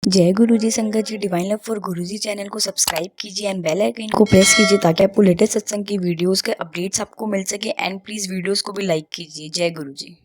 जय गुरुजी संगत जी। Divine love for Guruji channel को सब्सक्राइब कीजिए एंड बेल आइकन को प्रेस कीजिए ताकि आपको लेटेस्ट सत्संग की वीडियोस के अपडेट्स आपको मिल सके। एंड प्लीज वीडियोस को भी लाइक कीजिए। जय गुरुजी।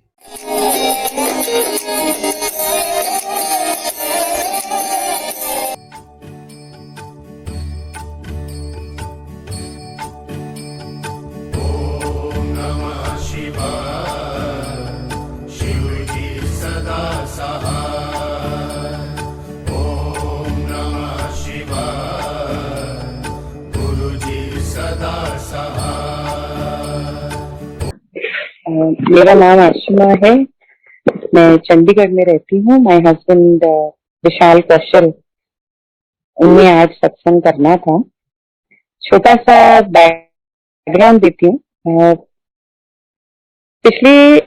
मेरा नाम आशिमा है। मैं चंडीगढ़ में रहती हूँ। माय हस्बैंड विशाल कौशल, उन्हें आज सत्संग करना था। छोटा सा बैकग्राउंड देती हूँ। पिछले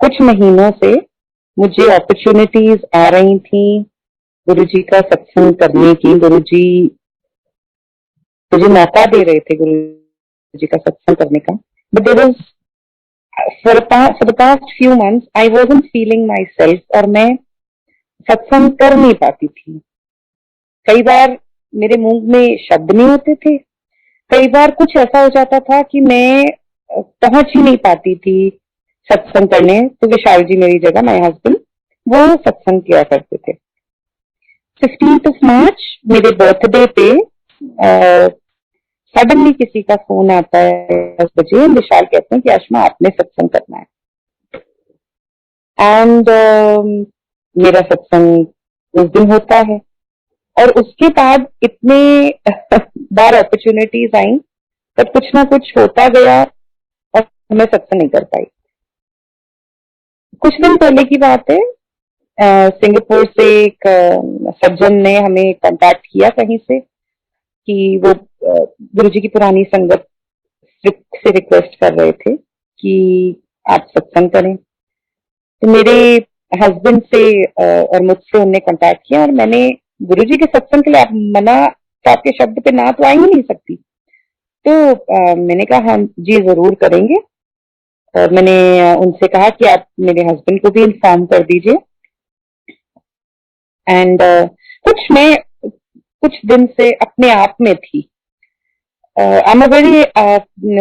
कुछ महीनों से मुझे अपॉर्चुनिटीज आ रही थी गुरुजी का सत्संग करने की। गुरुजी मुझे मौका दे रहे थे गुरुजी का सत्संग करने का। But there was for the past few months I wasn't feeling myself, और मैं सत्संग कर नहीं पाती थी। कई बार मेरे मुंह में शब्द नहीं होते थे, कई बार कुछ ऐसा हो जाता था कि मैं पहुंच ही नहीं पाती थी सत्संग करने। तो विशाल जी मेरी जगह, माय हस्बैंड, वो सत्संग किया करते थे। 15th of March मेरे बर्थडे पे सडनली किसी का फोन आता है 10 बजे। विशाल कहते हैं कि आशमा आपने सत्संग करना है। एंड मेरा सत्संग उस दिन होता है, और उसके बाद इतने बार अपॉर्चुनिटीज आई, पर कुछ ना कुछ होता गया और मैं सत्संग नहीं कर पाई। कुछ दिन पहले की बात है, सिंगापुर से एक सज्जन ने हमें कांटेक्ट किया कहीं से कि वो गुरुजी की पुरानी संगत से रिक्वेस्ट कर रहे थे कि आप सत्संग करें। तो मेरे हस्बैंड से और मुझसे उन्होंने कांटेक्ट किया, और मैंने गुरुजी के सत्संग के लिए, आप मना तो आपके शब्द पे ना तो आ ही नहीं सकती। तो मैंने कहा हाँ जी जरूर करेंगे। और मैंने उनसे कहा कि आप मेरे हस्बैंड को भी इन्फॉर्म कर दीजिए। एंड मैं कुछ दिन से अपने आप में थी। I am a very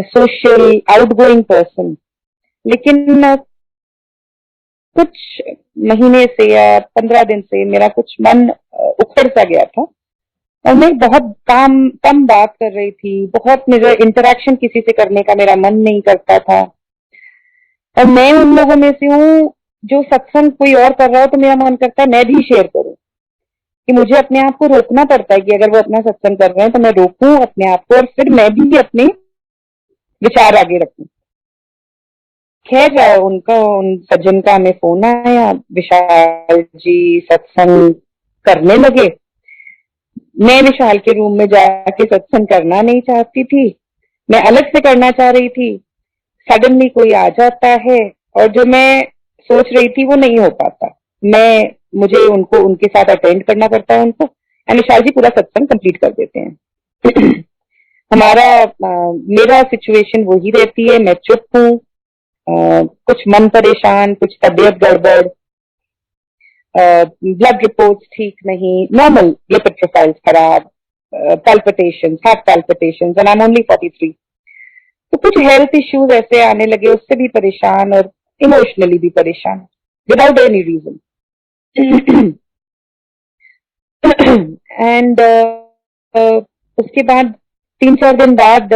social out going person, लेकिन कुछ महीने से या 15 दिन से मेरा कुछ मन उखड़ सा गया था, और मैं बहुत कम बात कर रही थी। बहुत मेरा इंटरेक्शन किसी से करने का मेरा मन नहीं करता था। और मैं उन लोगों में से हूँ जो सत्संग कोई और कर रहा हो तो मेरा मन करता है मैं भी शेयर करूं, कि मुझे अपने आप को रोकना पड़ता है कि अगर वो अपना सत्संग कर रहे हैं तो मैं रोकूं अपने आप को, और फिर मैं भी अपने विचार आगे रखूं। खैर उन सज्जन का हमें फोन आया, विशाल जी सत्संग करने लगे। मैं विशाल के रूम में जाके सत्संग करना नहीं चाहती थी, मैं अलग से करना चाह रही थी। सडनली कोई आ जाता है, और जो मैं सोच रही थी वो नहीं हो पाता। मुझे उनको उनके साथ अटेंड करना पड़ता है उनको, एंड विशाल जी पूरा सत्संग कंप्लीट कर देते हैं। मेरा सिचुएशन वही रहती है, मैं चुप हूँ, कुछ मन परेशान, कुछ तबीयत गड़बड़, ब्लड रिपोर्ट्स ठीक नहीं, नॉर्मल लिपिड प्रोफाइल्स खराब, palpitations, heart palpitations, and I'm only 43। तो कुछ हेल्थ इश्यूज ऐसे आने लगे, उससे भी परेशान और इमोशनली भी परेशान, विदाउट एनी रीजन। एंड उसके बाद 3-4 दिन बाद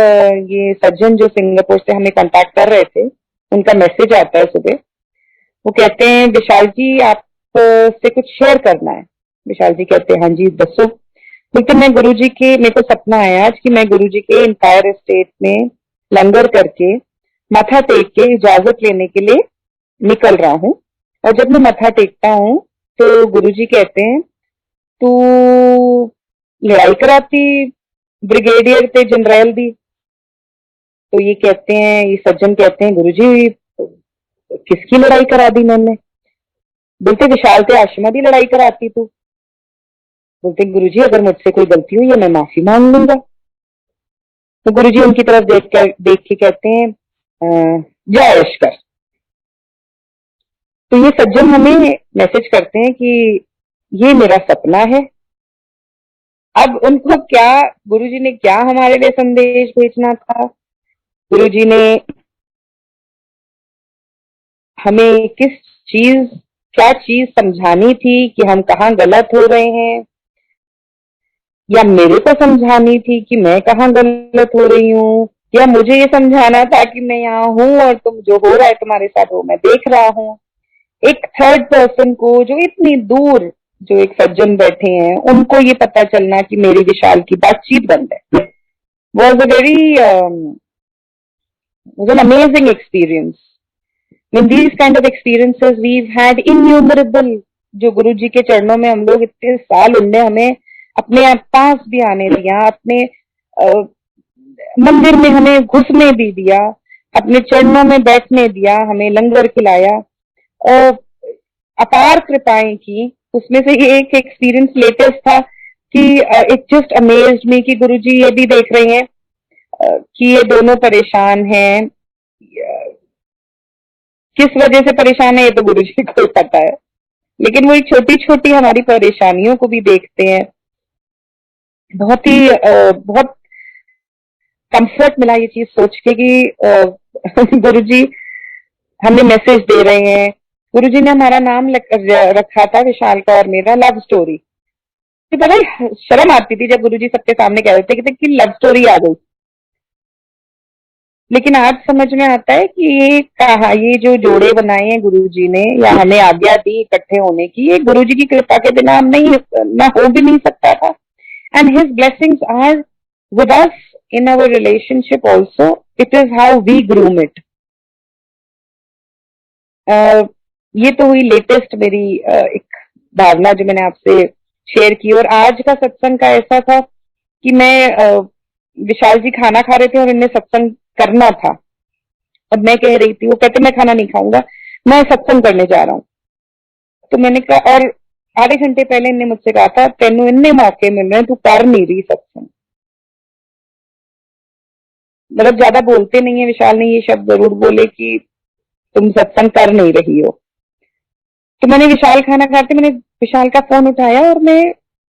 ये सज्जन जो सिंगापुर से हमें कांटेक्ट कर रहे थे, उनका मैसेज आता है सुबह। वो कहते हैं विशाल जी आप से कुछ शेयर करना है। विशाल जी कहते हैं हाँ जी दसो। लेकिन मेरे को सपना आया आज कि मैं गुरुजी के एम्पायर एस्टेट में लंगर करके माथा टेक के इजाजत लेने के लिए निकल रहा हूँ। और जब मैं माथा टेकता हूँ तो गुरुजी कहते हैं तू लड़ाई कराती ब्रिगेडियर ते जनरल दी। तो ये सज्जन कहते हैं गुरुजी किसकी लड़ाई करा दी मैंने? बोलते विशाल ते आशिमा दी लड़ाई कराती तू। बोलते गुरुजी अगर मुझसे कोई गलती हुई है मैं माफी मांग लूंगा। तो गुरुजी उनकी तरफ देख के कहते हैं जय ऐश कर। तो ये सज्जन हमें मैसेज करते हैं कि ये मेरा सपना है। अब उनको क्या, गुरुजी ने क्या हमारे लिए संदेश भेजना था, गुरुजी ने हमें क्या चीज समझानी थी कि हम कहाँ गलत हो रहे हैं, या मेरे को समझानी थी कि मैं कहाँ गलत हो रही हूँ, या मुझे ये समझाना था कि मैं यहाँ हूँ और तुम जो हो रहा है तुम्हारे साथ वो मैं देख रहा हूँ। एक थर्ड पर्सन को, जो इतनी दूर, जो एक सज्जन बैठे हैं, उनको ये पता चलना कि मेरी विशाल की बातचीत बंद है, was a very was an amazing experience. In these kind of experiences we've had innumerable, जो गुरु जी के चरणों में हम लोग इतने साल, उनने हमें अपने पास भी आने दिया, अपने मंदिर में हमें घुसने भी दिया, अपने चरणों में बैठने दिया, हमें लंगर खिलाया, अपार कृपाएं की। उसमें से ये एक एक्सपीरियंस लेटेस्ट था कि इट जस्ट अमेज्ड मी कि गुरुजी ये भी देख रहे हैं कि ये दोनों परेशान हैं। किस वजह से परेशान है ये तो गुरुजी को ही पता है, लेकिन वो एक छोटी छोटी हमारी परेशानियों को भी देखते हैं। बहुत कंफर्ट मिला ये चीज सोच के कि गुरुजी हमें मैसेज दे रहे हैं। गुरुजी ने हमारा नाम रखा था, विशाल का और मेरा, लव स्टोरी। पता है शर्म आती थी जब गुरुजी सबके सामने कह रहे थे कि लव स्टोरी आ गई, लेकिन आज समझ में आता है कि ये जो जोड़े बनाए हैं गुरुजी ने, या हमें आज्ञा दी इकट्ठे होने की, ये गुरुजी की कृपा के बिना हम नहीं, ना हो भी नहीं सकता था। And his blessings are with us in our relationship also, it is how we groom it. ये तो हुई लेटेस्ट मेरी एक भावना जो मैंने आपसे शेयर की। और आज का सत्संग का ऐसा था कि मैं विशाल जी खाना खा रहे थे और इन्हें सत्संग करना था। अब मैं कह रही थी, वो कहते मैं खाना नहीं खाऊंगा, मैं सत्संग करने जा रहा हूँ। तो मैंने कहा, और आधे घंटे पहले इन्हें मुझसे कहा था तेनू इन्ने मौके मिल रहे हैं, तू कर नहीं रही सत्संग। मतलब ज्यादा बोलते नहीं है, विशाल ने ये शब्द जरूर बोले कि तुम सत्संग कर नहीं रही हो। तो मैंने विशाल खाना खाते, मैंने विशाल का फोन उठाया और मैं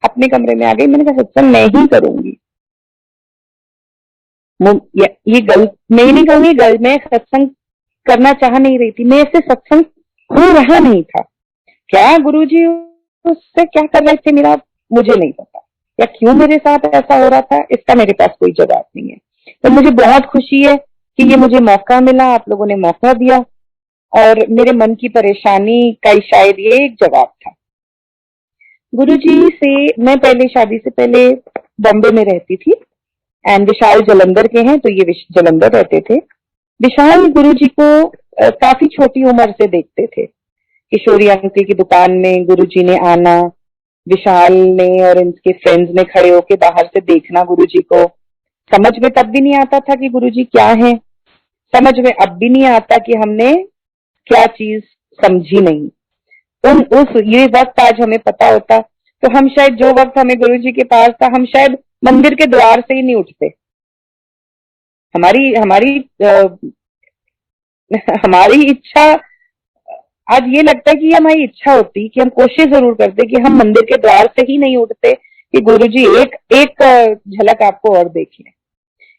अपने कमरे में आ गई। मैंने कहा सत्संग मैं ही करूंगी। ये गलत, मैं नहीं कहूंगी गलत, मैं सत्संग करना चाह नहीं रही थी, मैं इससे सत्संग हो रहा नहीं था। क्या गुरुजी उससे क्या कर रहे थे मेरा मुझे नहीं पता, या क्यों मेरे साथ ऐसा हो रहा था इसका मेरे पास कोई जवाब नहीं है। तो मुझे बहुत खुशी है कि ये मुझे मौका मिला, आप लोगों ने मौका दिया, और मेरे मन की परेशानी का शायद ये एक जवाब था। गुरुजी से मैं पहले, शादी से पहले बॉम्बे में रहती थी, एंड विशाल जलंधर के हैं, तो ये जलंधर रहते थे। विशाल गुरुजी को काफी छोटी उम्र से देखते थे। किशोरी अंकल की दुकान में गुरुजी ने आना, विशाल ने और इनके फ्रेंड्स ने खड़े होके बाहर से देखना गुरुजी को। समझ में तब भी नहीं आता था कि गुरुजी क्या है, समझ में अब भी नहीं आता कि हमने क्या चीज समझी नहीं। ये वक्त आज हमें पता होता तो हम शायद, जो वक्त हमें गुरुजी के पास था, हम शायद मंदिर के द्वार से ही नहीं उठते। हमारी हमारी हमारी इच्छा, आज ये लगता है कि हमारी इच्छा होती कि हम कोशिश जरूर करते कि हम मंदिर के द्वार से ही नहीं उठते कि गुरुजी एक एक झलक आपको और देख लें,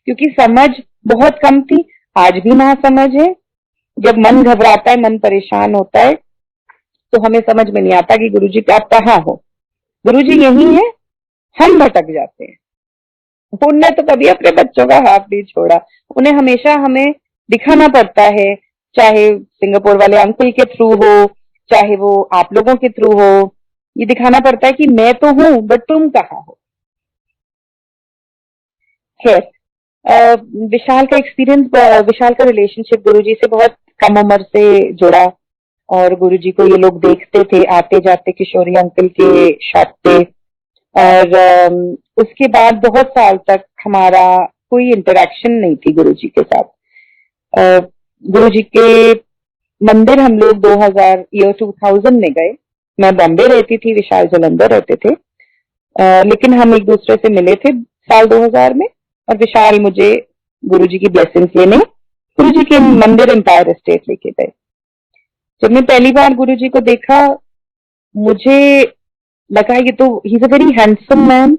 क्योंकि समझ बहुत कम थी। आज भी ना समझ है। जब मन घबराता है, मन परेशान होता है, तो हमें समझ में नहीं आता कि गुरुजी आप कहाँ हो। गुरुजी यही है, हम भटक जाते हैं। उनने तो कभी अपने बच्चों का हाथ नहीं छोड़ा, उन्हें हमेशा हमें दिखाना पड़ता है, चाहे सिंगापुर वाले अंकल के थ्रू हो, चाहे वो आप लोगों के थ्रू हो। ये दिखाना पड़ता है कि मैं तो हूं बट तुम कहाँ हो। खैर, विशाल का एक्सपीरियंस, विशाल का रिलेशनशिप गुरुजी से बहुत कम उम्र से जुड़ा, और गुरुजी को ये लोग देखते थे आते जाते किशोरी अंकल के शॉप पे। और उसके बाद बहुत साल तक हमारा कोई इंटरेक्शन नहीं थी गुरुजी के साथ। गुरुजी के मंदिर हम लोग 2000 में गए। मैं बॉम्बे रहती थी, विशाल जलंधर रहते थे, लेकिन हम एक दूसरे से मिले थे साल 2000 में। और विशाल मुझे गुरुजी की ब्लेसिंग्स लेने गुरुजी के मंदिर एम्पायर एस्टेट लेके गए। जब मैं पहली बार गुरुजी को देखा, मुझे लगा ये तो he is a very handsome man,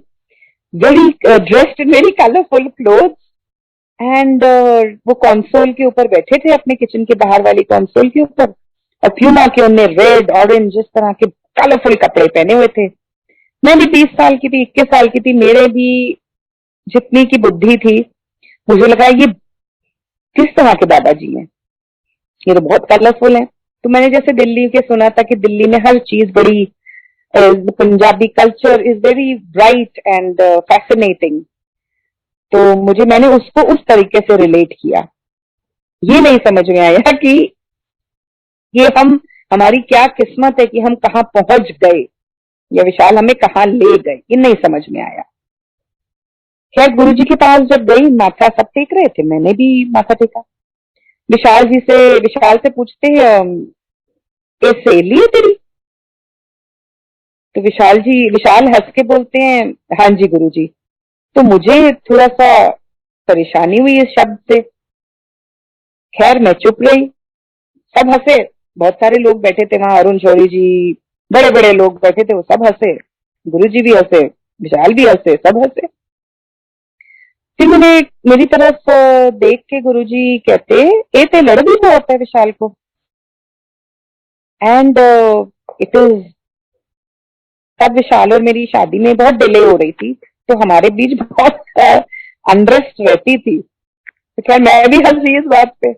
very dressed in very colourful cloth and वो कंसोल के ऊपर बैठे थे, अपने किचन के बाहर वाली कंसोल के ऊपर, और प्यूमा के उनने रेड ऑरेंज जिस तरह के कलरफुल कपड़े पहने हुए थे। मैं भी 20 साल की थी, 21 साल की थी, मेरे भी जितनी की बुद्धि थी, मुझे लगा ये किस तरह के दादाजी हैं, ये तो बहुत कलरफुल है। तो मैंने जैसे दिल्ली के सुना था कि दिल्ली में हर चीज बड़ी, Punjabi culture is very bright and fascinating, तो मैंने उसको उस तरीके से रिलेट किया। ये नहीं समझ में आया कि ये हमारी क्या किस्मत है कि हम कहाँ पहुंच गए, या विशाल हमें कहाँ ले गए, ये नहीं समझ में आया। खैर गुरुजी के पास जब गई, माथा सब टेक रहे थे, मैंने भी माथा टेका। विशाल से पूछते ये सहेली है तेरी? तो विशाल हंस के बोलते हैं, हाँ जी गुरुजी। तो मुझे थोड़ा सा परेशानी हुई इस शब्द से। खैर मैं चुप रही, सब हंसे, बहुत सारे लोग बैठे थे वहां, अरुण शौरी जी, बड़े बड़े लोग बैठे थे, वो सब हंसे, गुरुजी भी हंसे, विशाल भी हंसे, सब हंसे। फिर मैंने मेरी तरफ देख के गुरुजी कहते, ए ते लड़ भी बहुत है विशाल को, एंड इट इज, तब विशाल और मेरी शादी में बहुत डिले हो रही थी, तो हमारे बीच बहुत अनरेस्ट रहती थी। तो खैर मैं भी हंसी इस बात पे।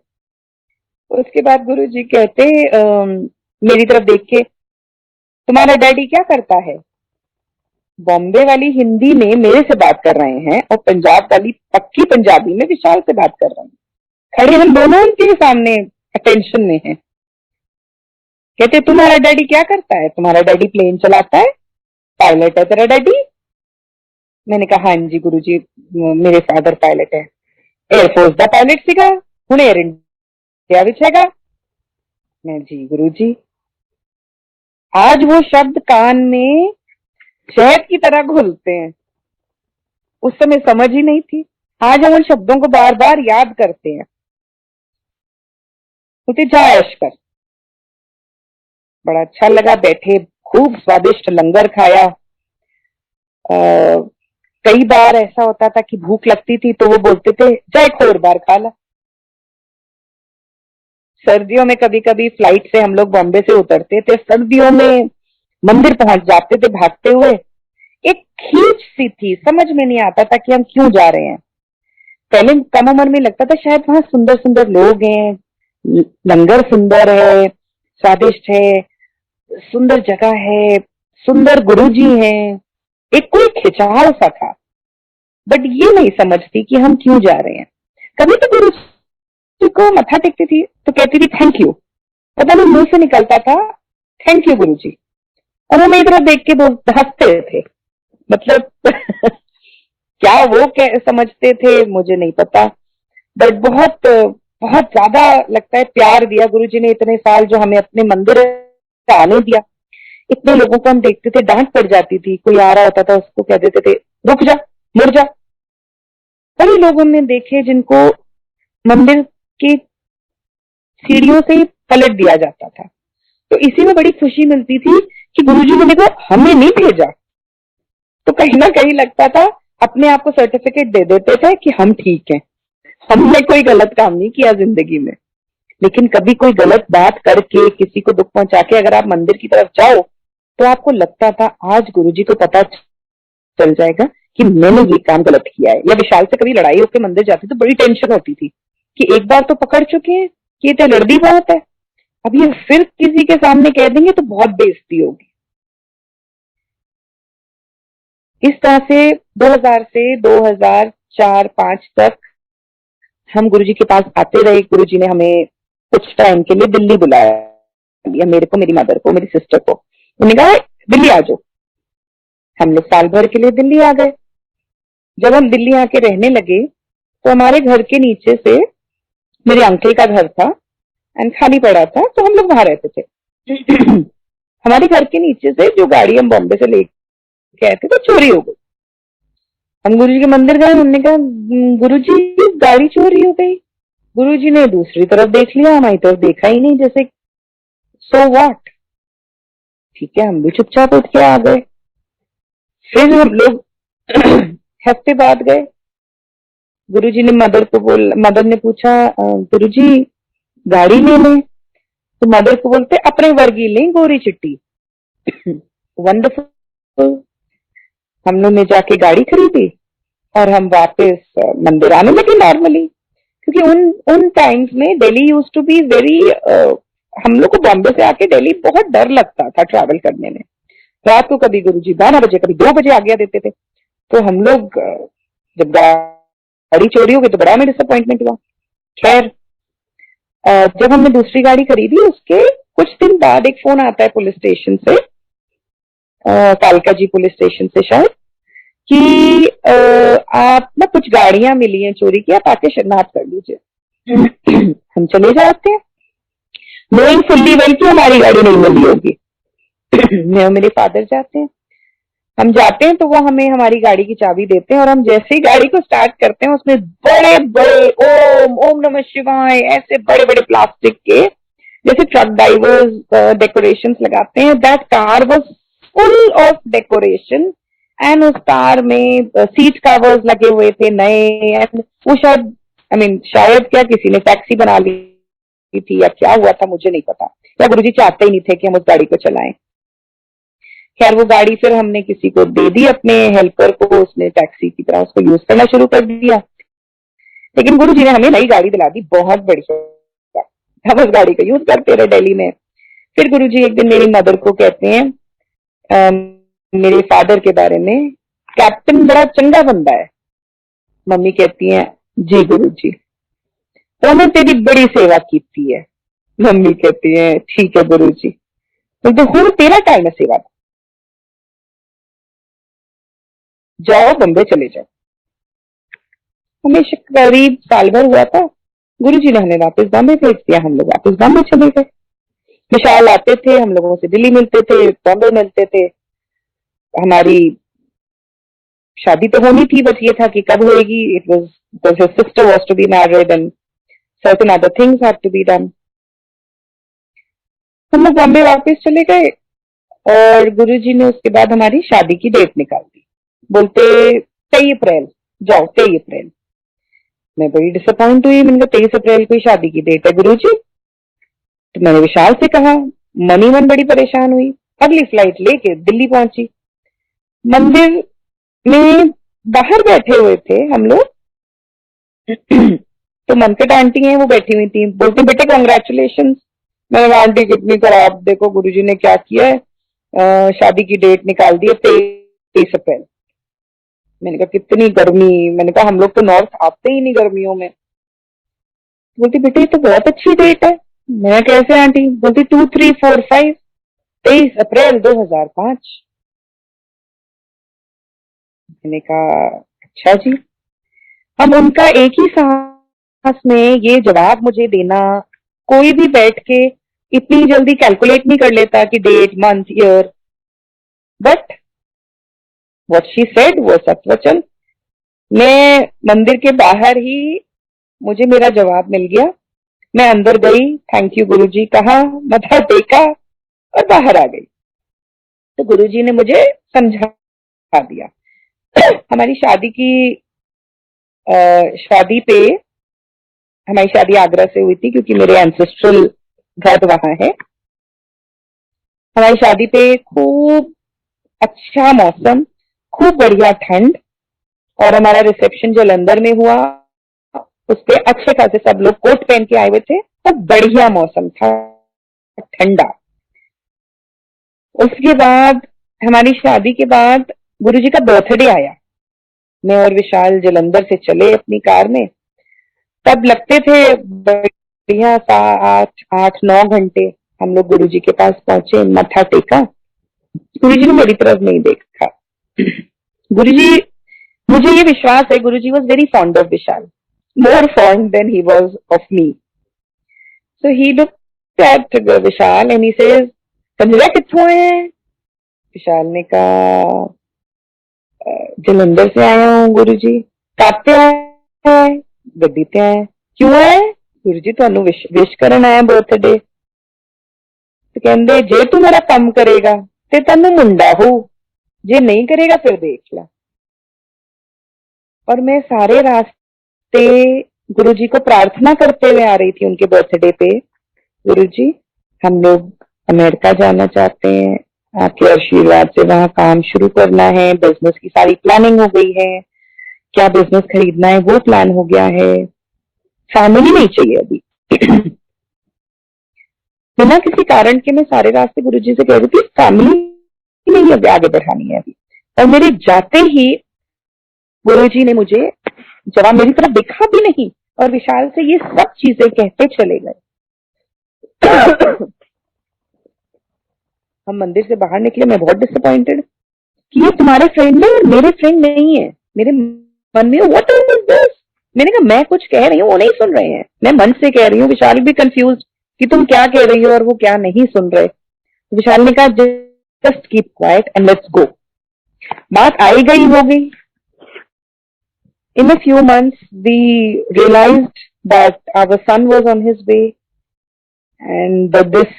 उसके बाद गुरुजी कहते मेरी तरफ देख के, तुम्हारा डैडी क्या करता है? बॉम्बे वाली हिंदी में मेरे से बात कर रहे हैं और पंजाब वाली पक्की पंजाबी में विशाल से बात कर रहे हैं। खड़े हम दोनों उनके सामने अटेंशन में हैं। कहते तुम्हारा डैडी क्या करता है? तुम्हारा डैडी प्लेन चलाता है, पायलट है तेरा डैडी? मैंने कहा हाँ जी गुरुजी, मेरे फादर पायलट है, एयरफोर्स का पायलट सीगा, हुण एयर इंडिया विच हैगा। मैं जी गुरुजी। आज वो शब्द कान में शहद की तरह घुलते हैं, उस समय समझ ही नहीं थी। आज हम उन शब्दों को बार बार याद करते हैं। मुझे जा ऐश कर, बड़ा अच्छा लगा, बैठे खूब स्वादिष्ट लंगर खाया। कई बार ऐसा होता था कि भूख लगती थी तो वो बोलते थे जा एक और बार खा ला। सर्दियों में कभी कभी फ्लाइट से हम लोग बॉम्बे से उतरते थे, सर्दियों में मंदिर पहुंच जाते थे भागते हुए। एक खींच सी थी, समझ में नहीं आता था कि हम क्यों जा रहे हैं। पहले कम उम्र में लगता था शायद वहां सुंदर सुंदर लोग हैं, लंगर सुंदर है, स्वादिष्ट है, सुंदर जगह है, सुंदर गुरुजी हैं, एक कोई खिंचाव सा था। बट ये नहीं समझती कि हम क्यों जा रहे हैं। कभी तो गुरु जी को मत्था टेकती थी तो कहती थी थैंक यू, पता नहीं मुंह से निकलता था थैंक यू गुरु जी, और वो मेरी तरफ देख के हंसते थे। मतलब क्या वो समझते थे मुझे नहीं पता, बट बहुत बहुत ज्यादा लगता है प्यार दिया गुरुजी ने इतने साल, जो हमें अपने मंदिर आने दिया। इतने लोगों को हम देखते थे, डांट पड़ जाती थी, कोई आ रहा होता था उसको कह देते थे रुक जा मुड़ जा। कई लोग हमने देखे जिनको मंदिर की सीढ़ियों से ही पलट दिया जाता था, तो इसी में बड़ी खुशी मिलती थी कि गुरुजी ने देखो हमें नहीं भेजा। तो कहीं ना कहीं लगता था अपने आप को सर्टिफिकेट दे देते थे कि हम ठीक हैं, हमने कोई गलत काम नहीं किया जिंदगी में। लेकिन कभी कोई गलत बात करके किसी को दुख पहुंचा के अगर आप मंदिर की तरफ जाओ, तो आपको लगता था आज गुरुजी को पता चल जाएगा कि मैंने ये काम गलत किया है। या विशाल से कभी लड़ाई होकर मंदिर जाती तो बड़ी टेंशन होती थी कि एक बार तो पकड़ चुके हैं कि ये तो लड़ती बहुत है, अब ये फिर किसी के सामने कह देंगे तो बहुत बेइज्जती होगी। इस तरह से 2000 से 2004-5 तक हम गुरुजी के पास आते रहे। गुरुजी ने हमें कुछ टाइम के लिए दिल्ली बुलाया, मेरे को, मेरी मदर को, मेरी सिस्टर को। उन्होंने कहा दिल्ली आ जाओ। हम लोग साल भर के लिए दिल्ली आ गए। जब हम दिल्ली आके रहने लगे तो हमारे घर के नीचे से मेरे अंकल का घर था एंड खाली पड़ा था, तो हम लोग वहां रहते थे। हमारे घर के नीचे से जो गाड़ी हम बॉम्बे से लेके आए थे तो चोरी हो गई। हम गुरुजी के मंदिर गए, उन्होंने कहा गुरुजी गाड़ी चोरी हो गई। गुरुजी ने दूसरी तरफ देख लिया, हमारी तरफ देखा ही नहीं, जैसे सो व्हाट। ठीक है, हम भी चुपचाप उठ के आ गए। फिर हम लोग हफ्ते बाद गए। गुरुजी ने मदर ने पूछा, गुरुजी गाड़ी ले लें? तो मदर को बोलते अपने वर्गी लें गोरी चिट्टी। वंडरफुल। हम लोग ने जाके गाड़ी खरीदी और हम वापस मंदिर आने लगे नॉर्मली, क्योंकि उन टाइम्स में Delhi used to be very, हम लोग को बॉम्बे से आके दिल्ली बहुत डर लगता था ट्रैवल करने में। रात को कभी गुरुजी 12 बजे कभी 2 बजे आज्ञा देते थे। तो हम लोग जब गाड़ी चोरी हो गई तो बड़ा हमें डिसअपॉइंटमेंट हुआ। खैर, जब हमने दूसरी गाड़ी खरीदी उसके कुछ दिन बाद एक फोन आता है पुलिस स्टेशन से, कालका जी पुलिस स्टेशन से शायद, कि आप ना कुछ गाड़ियां मिली हैं चोरी की, आप आके शिनाख्त कर लीजिए। हम चले जाते हैं, नोइंग फुल्ली वेल कि हमारी गाड़ी नहीं मिली होगी। मैं और मेरे फादर जाते हैं। हम जाते हैं तो वो हमें हमारी गाड़ी की चाबी देते हैं और हम जैसे ही गाड़ी को स्टार्ट करते हैं उसमें बड़े बड़े ओम ओम नमः शिवाय ऐसे बड़े बड़े प्लास्टिक के जैसे ट्रक ड्राइवर्स डेकोरेशंस लगाते हैं, that car was full of decoration and उस कार में सीट कवर्स लगे हुए थे नए, एंड वो शायद शायद क्या किसी ने टैक्सी बना ली थी या क्या हुआ था मुझे नहीं पता, या गुरुजी चाहते ही नहीं थे कि हम उस गाड़ी को चलाएं। खैर वो गाड़ी फिर हमने किसी को दे दी, अपने हेल्पर को, उसने टैक्सी की तरह उसको यूज करना शुरू कर दिया। लेकिन गुरुजी ने हमें नई गाड़ी दिला दी, बहुत बढ़िया। हम उस गाड़ी को यूज करते रहे दिल्ली में। फिर गुरुजी एक दिन मेरी मदर को कहते हैं मेरे फादर के बारे में, कैप्टन बड़ा चंगा बंदा है। मम्मी कहती है जी गुरुजी, उन्होंने तेरी बड़ी सेवा की है। मम्मी कहती है ठीक है गुरुजी, तो हूं तेरा टाइम है सेवा, जाओ बम्बे चले जाओ। हमें करीब साल भर हुआ था, गुरुजी ने हमें वापस बॉम्बे भेज दिया, हम लोग वापस बॉम्बे चले गए। विशाल आते थे, हम लोगों से दिल्ली मिलते थे, बॉम्बे मिलते थे। हमारी शादी तो होनी थी, बस ये था कि कब होगी। It was because his sister was to be married and certain other things had to be done. हम लोग बॉम्बे वापस चले गए और गुरुजी ने उसके बाद हमारी शादी की डेट निकाल दी। बोलते 23 अप्रैल जाओ, 23 अप्रैल। मैं बड़ी डिसअपॉइंट हुई, मैंने कहा 23 अप्रैल को शादी की डेट है गुरुजी। तो मैंने विशाल से कहा, मनी मन बड़ी परेशान हुई, अगली फ्लाइट लेके दिल्ली पहुंची। मंदिर में बाहर बैठे हुए थे हम लोग, तो मनकट आंटी हैं वो बैठी हुई थी, बोलते बेटे कॉन्ग्रेचुलेशन। मैंने कहा आंटी कितनी खराब, देखो गुरुजी ने क्या किया है, शादी की डेट निकाल दी है 23 अप्रैल। मैंने कहा कितनी गर्मी, मैंने कहा हम लोग तो नॉर्थ आते ही नहीं गर्मियों में। बोलती बेटे ये तो बहुत अच्छी डेट है। मैं कैसे आंटी? बोलती 2, 3, 4, 5, 23 अप्रैल 2005। मैंने कहा अच्छा जी। अब उनका एक ही सांस में ये जवाब मुझे देना, कोई भी बैठ के इतनी जल्दी कैलकुलेट नहीं कर लेता कि date month year, but what she said वो सत्वचन। मैं मंदिर के बाहर ही मुझे मेरा जवाब मिल गया। मैं अंदर गई, थैंक यू गुरुजी कहा, मथा टेका और बाहर आ गई। तो गुरुजी ने मुझे समझा दिया। हमारी शादी पे, हमारी शादी आगरा से हुई थी क्योंकि मेरे एंसेस्ट्रल घर वहां है। हमारी शादी पे खूब अच्छा मौसम, खूब बढ़िया ठंड, और हमारा रिसेप्शन जलंधर में हुआ, उस पे अच्छे खासे सब लोग कोट पहन के आए हुए थे, तो बढ़िया मौसम था, ठंडा। उसके बाद हमारी शादी के बाद गुरुजी का बर्थडे आया। मैं और विशाल जलंधर से चले अपनी कार में, तब लगते थे बढ़िया 8-9 घंटे। हम लोग गुरुजी के पास पहुंचे, मत्था टेका। गुरुजी ने मेरी तरफ नहीं देखा। गुरुजी, मुझे ये विश्वास है Guruji was very fond of Vishal, more fond than he was of me. So he looked at Vishal and he says, कंजरा कित्थों है? विशाल ने कहा जलंधर से आया हूँ गुरुजी। काते आए? गड्डी ते आए। क्यों आए? गुरुजी तुहानू विश करन आया बर्थडे। तो कहंदे जे तू मेरा काम करेगा ते तेनू मुंडा हो। जे नहीं करेगा फिर देख ला। और मैं सारे रास्ते गुरुजी को प्रार्थना करते हुए आ रही थी उनके बर्थडे पे, गुरुजी हम लोग अमेरिका जाना चाहते हैं, आपके आशीर्वाद से वहां काम शुरू करना है, बिजनेस की सारी प्लानिंग हो गई है, क्या बिजनेस खरीदना है वो प्लान हो गया है, फैमिली नहीं चाहिए अभी। बिना किसी कारण के मैं सारे रास्ते गुरुजी से कह रही थी फैमिली नहीं अभी आगे बढ़ानी है अभी। और मेरे जाते ही गुरुजी ने मुझे जवाब मेरी तरफ देखा भी नहीं और विशाल से ये सब चीजें कहते चले गए। हम मंदिर से बाहर निकले, मैं बहुत डिसअपॉइंटेड कि ये तुम्हारे फ्रेंड है और मेरे फ्रेंड नहीं है। मेरे मन में व्हाट इज दिस, मैंने कहा मैं कुछ कह रही हूँ वो नहीं सुन रहे हैं, मैं मन से कह रही हूँ। विशाल भी कंफ्यूज कि तुम क्या कह रही हो और वो क्या नहीं सुन रहे। विशाल ने कहा just keep quiet and let's go. बात आई गई हो गई। In a few months we realized that our son was on his way and that this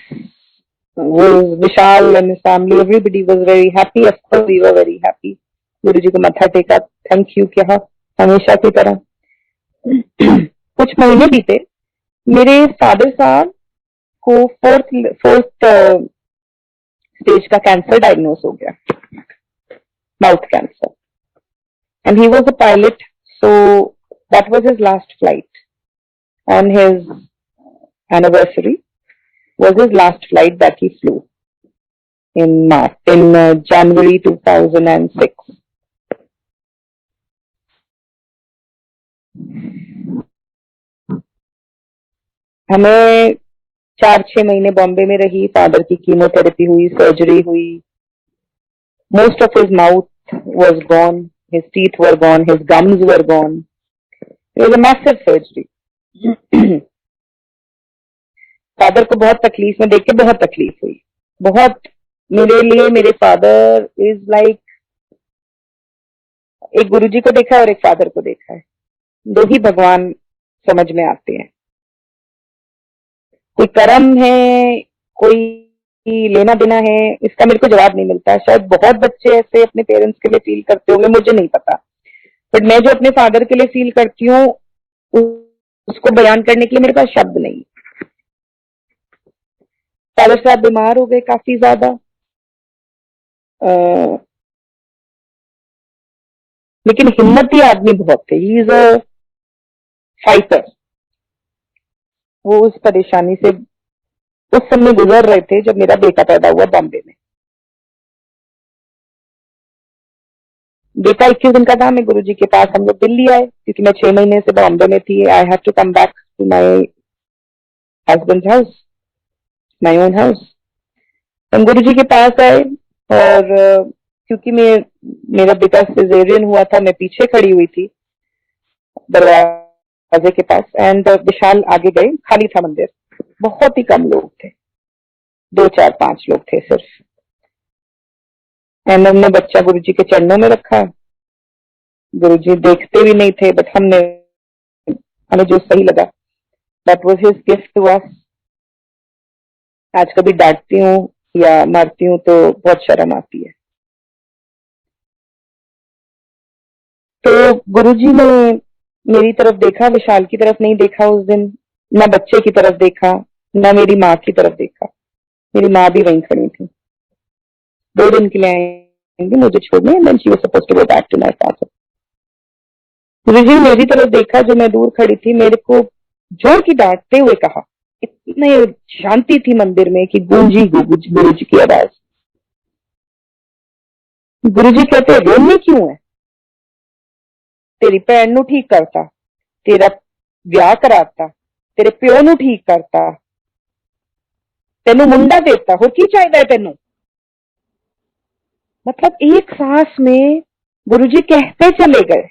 was Vishal and his family, everybody was very happy. Of course we were very happy. गुरु जी को मत्था टेका, thank you कहा हमेशा की तरह। कुछ महीने बीते, मेरे फादर साहब को फोर्थ स्टेज का कैंसर डायग्नोस हो गया, mouth cancer, and he was a pilot, so that was his last flight. On his anniversary was his last flight that he flew in January 2006. हमें 4-6 महीने बॉम्बे में रही, फादर की कीमोथेरेपी हुई, surgery हुई। Most of his mouth was gone, his teeth were gone, his gums were gone. It was a massive surgery. Father को बहुत तकलीफ में देख के बहुत तकलीफ हुई, बहुत। मेरे लिए मेरे फादर इज लाइक एक गुरुजी को देखा है और एक फादर को देखा है, दो ही भगवान समझ में आते हैं। कोई कर्म है, कोई लेना देना है, इसका मेरे को जवाब नहीं मिलता। शायद बहुत बच्चे ऐसे अपने पेरेंट्स के लिए फील करते होंगे, मुझे नहीं पता, बट मैं जो अपने फादर के लिए फील करती हूँ उसको बयान करने के लिए मेरे पास शब्द नहीं। फादर साहब बीमार हो गए काफी ज्यादा, लेकिन हिम्मती आदमी बहुत थे। He is a fighter. वो उस परेशानी से उस समय गुजर रहे थे जब मेरा बेटा पैदा हुआ बॉम्बे में। बेटा 21 दिन का था, मैं गुरुजी के पास हम लोग दिल्ली आए क्योंकि मैं 6 महीने से बॉम्बे में थी। I have to come back to my husband house, my own house. हम गुरुजी के पास आए और क्योंकि मेरा बेटा सिजेरियन हुआ था, मैं पीछे खड़ी हुई थी दरवाजे के पास एंड विशाल आगे गए। खाली था मंदिर, बहुत ही कम लोग थे, 2-4-5 लोग थे सिर्फ। एंड हमने बच्चा गुरुजी के चरणों में रखा। गुरुजी देखते भी नहीं थे, बट हमें जो सही लगा, that was his gift to us. आज कभी डांटती हूँ या मारती हूँ तो बहुत शर्म आती है। तो गुरुजी ने मेरी तरफ देखा, विशाल की तरफ नहीं देखा उस दिन, ना बच्चे की तरफ देखा, ना मेरी माँ की तरफ देखा। मेरी माँ भी वहीं खड़ी थी। 2 दिन के लिए आएंगे मुझे छोड़ने, and then she was supposed to go back to my father. Guruji ने मेरी तरफ देखा जो मैं दूर खड़ी थी, मेरे को जोर की डांटते हुए कहा। इतनी शांति थी मंदिर में कि गूंजी गुरुजी की आवाज। गुरुजी कहते रोने क्यों है, तेरी भैन नू ठीक करता, तेरा ब्याह कराता, तेरे प्यो नू ठीक करता, तेनू मुंडा देता, होर की चाहिए तेनू। मतलब एक सांस में गुरुजी कहते चले गए।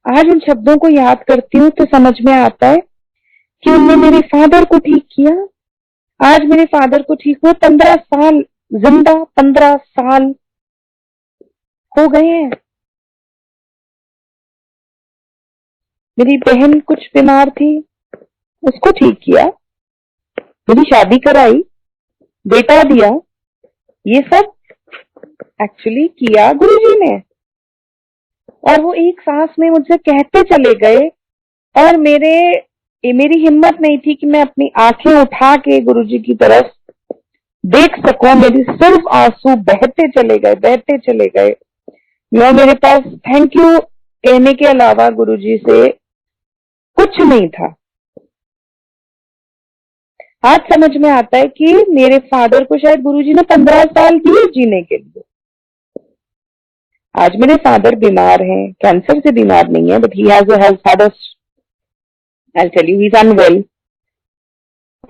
आज उन शब्दों को याद करती हूँ तो समझ में आता है कि उन्होंने मेरे फादर को ठीक किया। आज मेरे फादर को ठीक हुए 15 साल जिंदा, 15 साल हो गए हैं। मेरी बहन कुछ बीमार थी, उसको ठीक किया, मेरी शादी कराई, बेटा दिया। ये सब एक्चुअली किया गुरुजी ने। और वो एक सांस में मुझसे कहते चले गए और मेरी हिम्मत नहीं थी कि मैं अपनी आंखें उठा के गुरुजी की तरफ देख सकूं। मेरी सिर्फ आंसू बहते चले गए, बहते चले गए। मेरे पास थैंक यू कहने के अलावा गुरुजी से कुछ नहीं था। आज समझ में आता है कि मेरे फादर को शायद गुरुजी ने 15 साल दिए जीने के लिए। आज मेरे फादर बीमार हैं, कैंसर से बीमार नहीं है, but he has had a I'll tell you, he's unwell.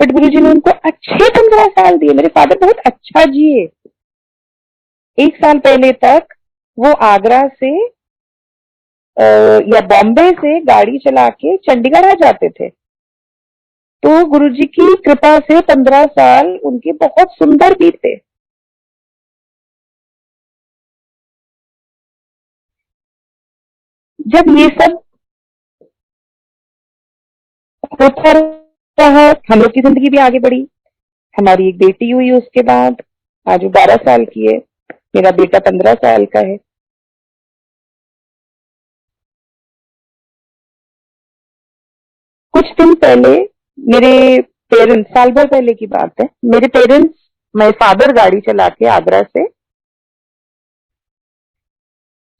But Guruji ने उनको अच्छे 15 साल दिए। मेरे फादर बहुत अच्छा जिए। 1 साल पहले तक वो आगरा से या बॉम्बे से गाड़ी चला के चंडीगढ़ आ जाते थे। तो गुरुजी की कृपा से 15 साल उनके बहुत सुंदर बीते। जब ये सब होता रहा, हम लोग की जिंदगी भी आगे बढ़ी। हमारी एक बेटी हुई उसके बाद, आज वो 12 साल की है। मेरा बेटा 15 साल का है। कुछ दिन पहले मेरे पेरेंट्स, साल भर पहले की बात है, मेरे पेरेंट्स, मेरे फादर गाड़ी चला के आगरा से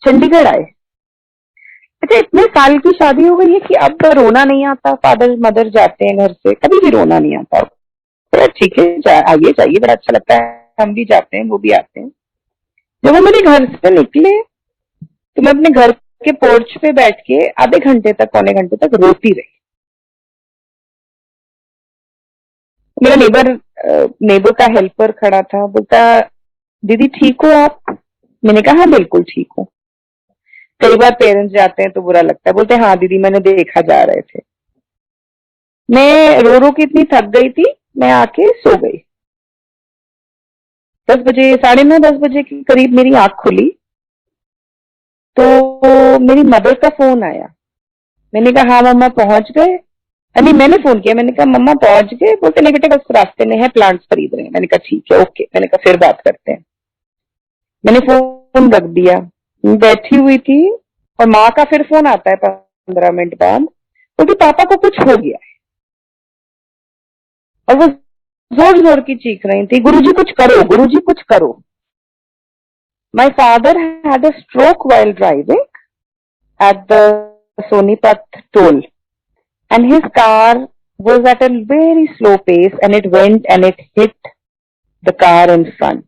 चंडीगढ़ आए। अच्छा, इतने साल की शादी हो गई है कि अब रोना नहीं आता। फादर मदर जाते हैं घर से, कभी भी रोना नहीं आता। तो ठीक है, आइए जाइए, बड़ा अच्छा लगता है। हम भी जाते हैं, वो भी आते हैं। जब वो मेरे घर से निकले तो मैं अपने घर के पोर्च पे बैठ के आधे घंटे तक, पौने घंटे तक रोती रही। मेरा नेबर का हेल्पर खड़ा था, बोलता दीदी ठीक हो आप? मैंने कहा हाँ बिल्कुल ठीक हूँ। कई बार पेरेंट्स जाते हैं तो बुरा लगता है, बोलते हाँ दीदी मैंने देखा, जा रहे थे। मैं रो रो के इतनी थक गई थी, मैं आके सो गई। 10 बजे, 9:30 10 बजे के करीब मेरी आंख खुली तो मेरी मदर का फोन आया। मैंने कहा हाँ मम्मा पहुंच गए? अभी मैंने फोन किया, मैंने कहा मम्मा पहुंच गए? बोलते नहीं बेटे बस रास्ते में है, प्लांट्स खरीद रहे हैं। मैंने कहा ठीक है, ओके। मैंने कहा फिर बात करते हैं। मैंने फोन रख दिया, बैठी हुई थी और माँ का फिर फोन आता है 15 मिनट बाद, क्योंकि पापा को कुछ हो गया है। और वो जोर जोर की चीख रही थी, गुरुजी कुछ करो, गुरुजी कुछ करो। My father had a stroke while driving at the Sonipat toll, and his car was at a very slow pace and it went and it hit the car in front.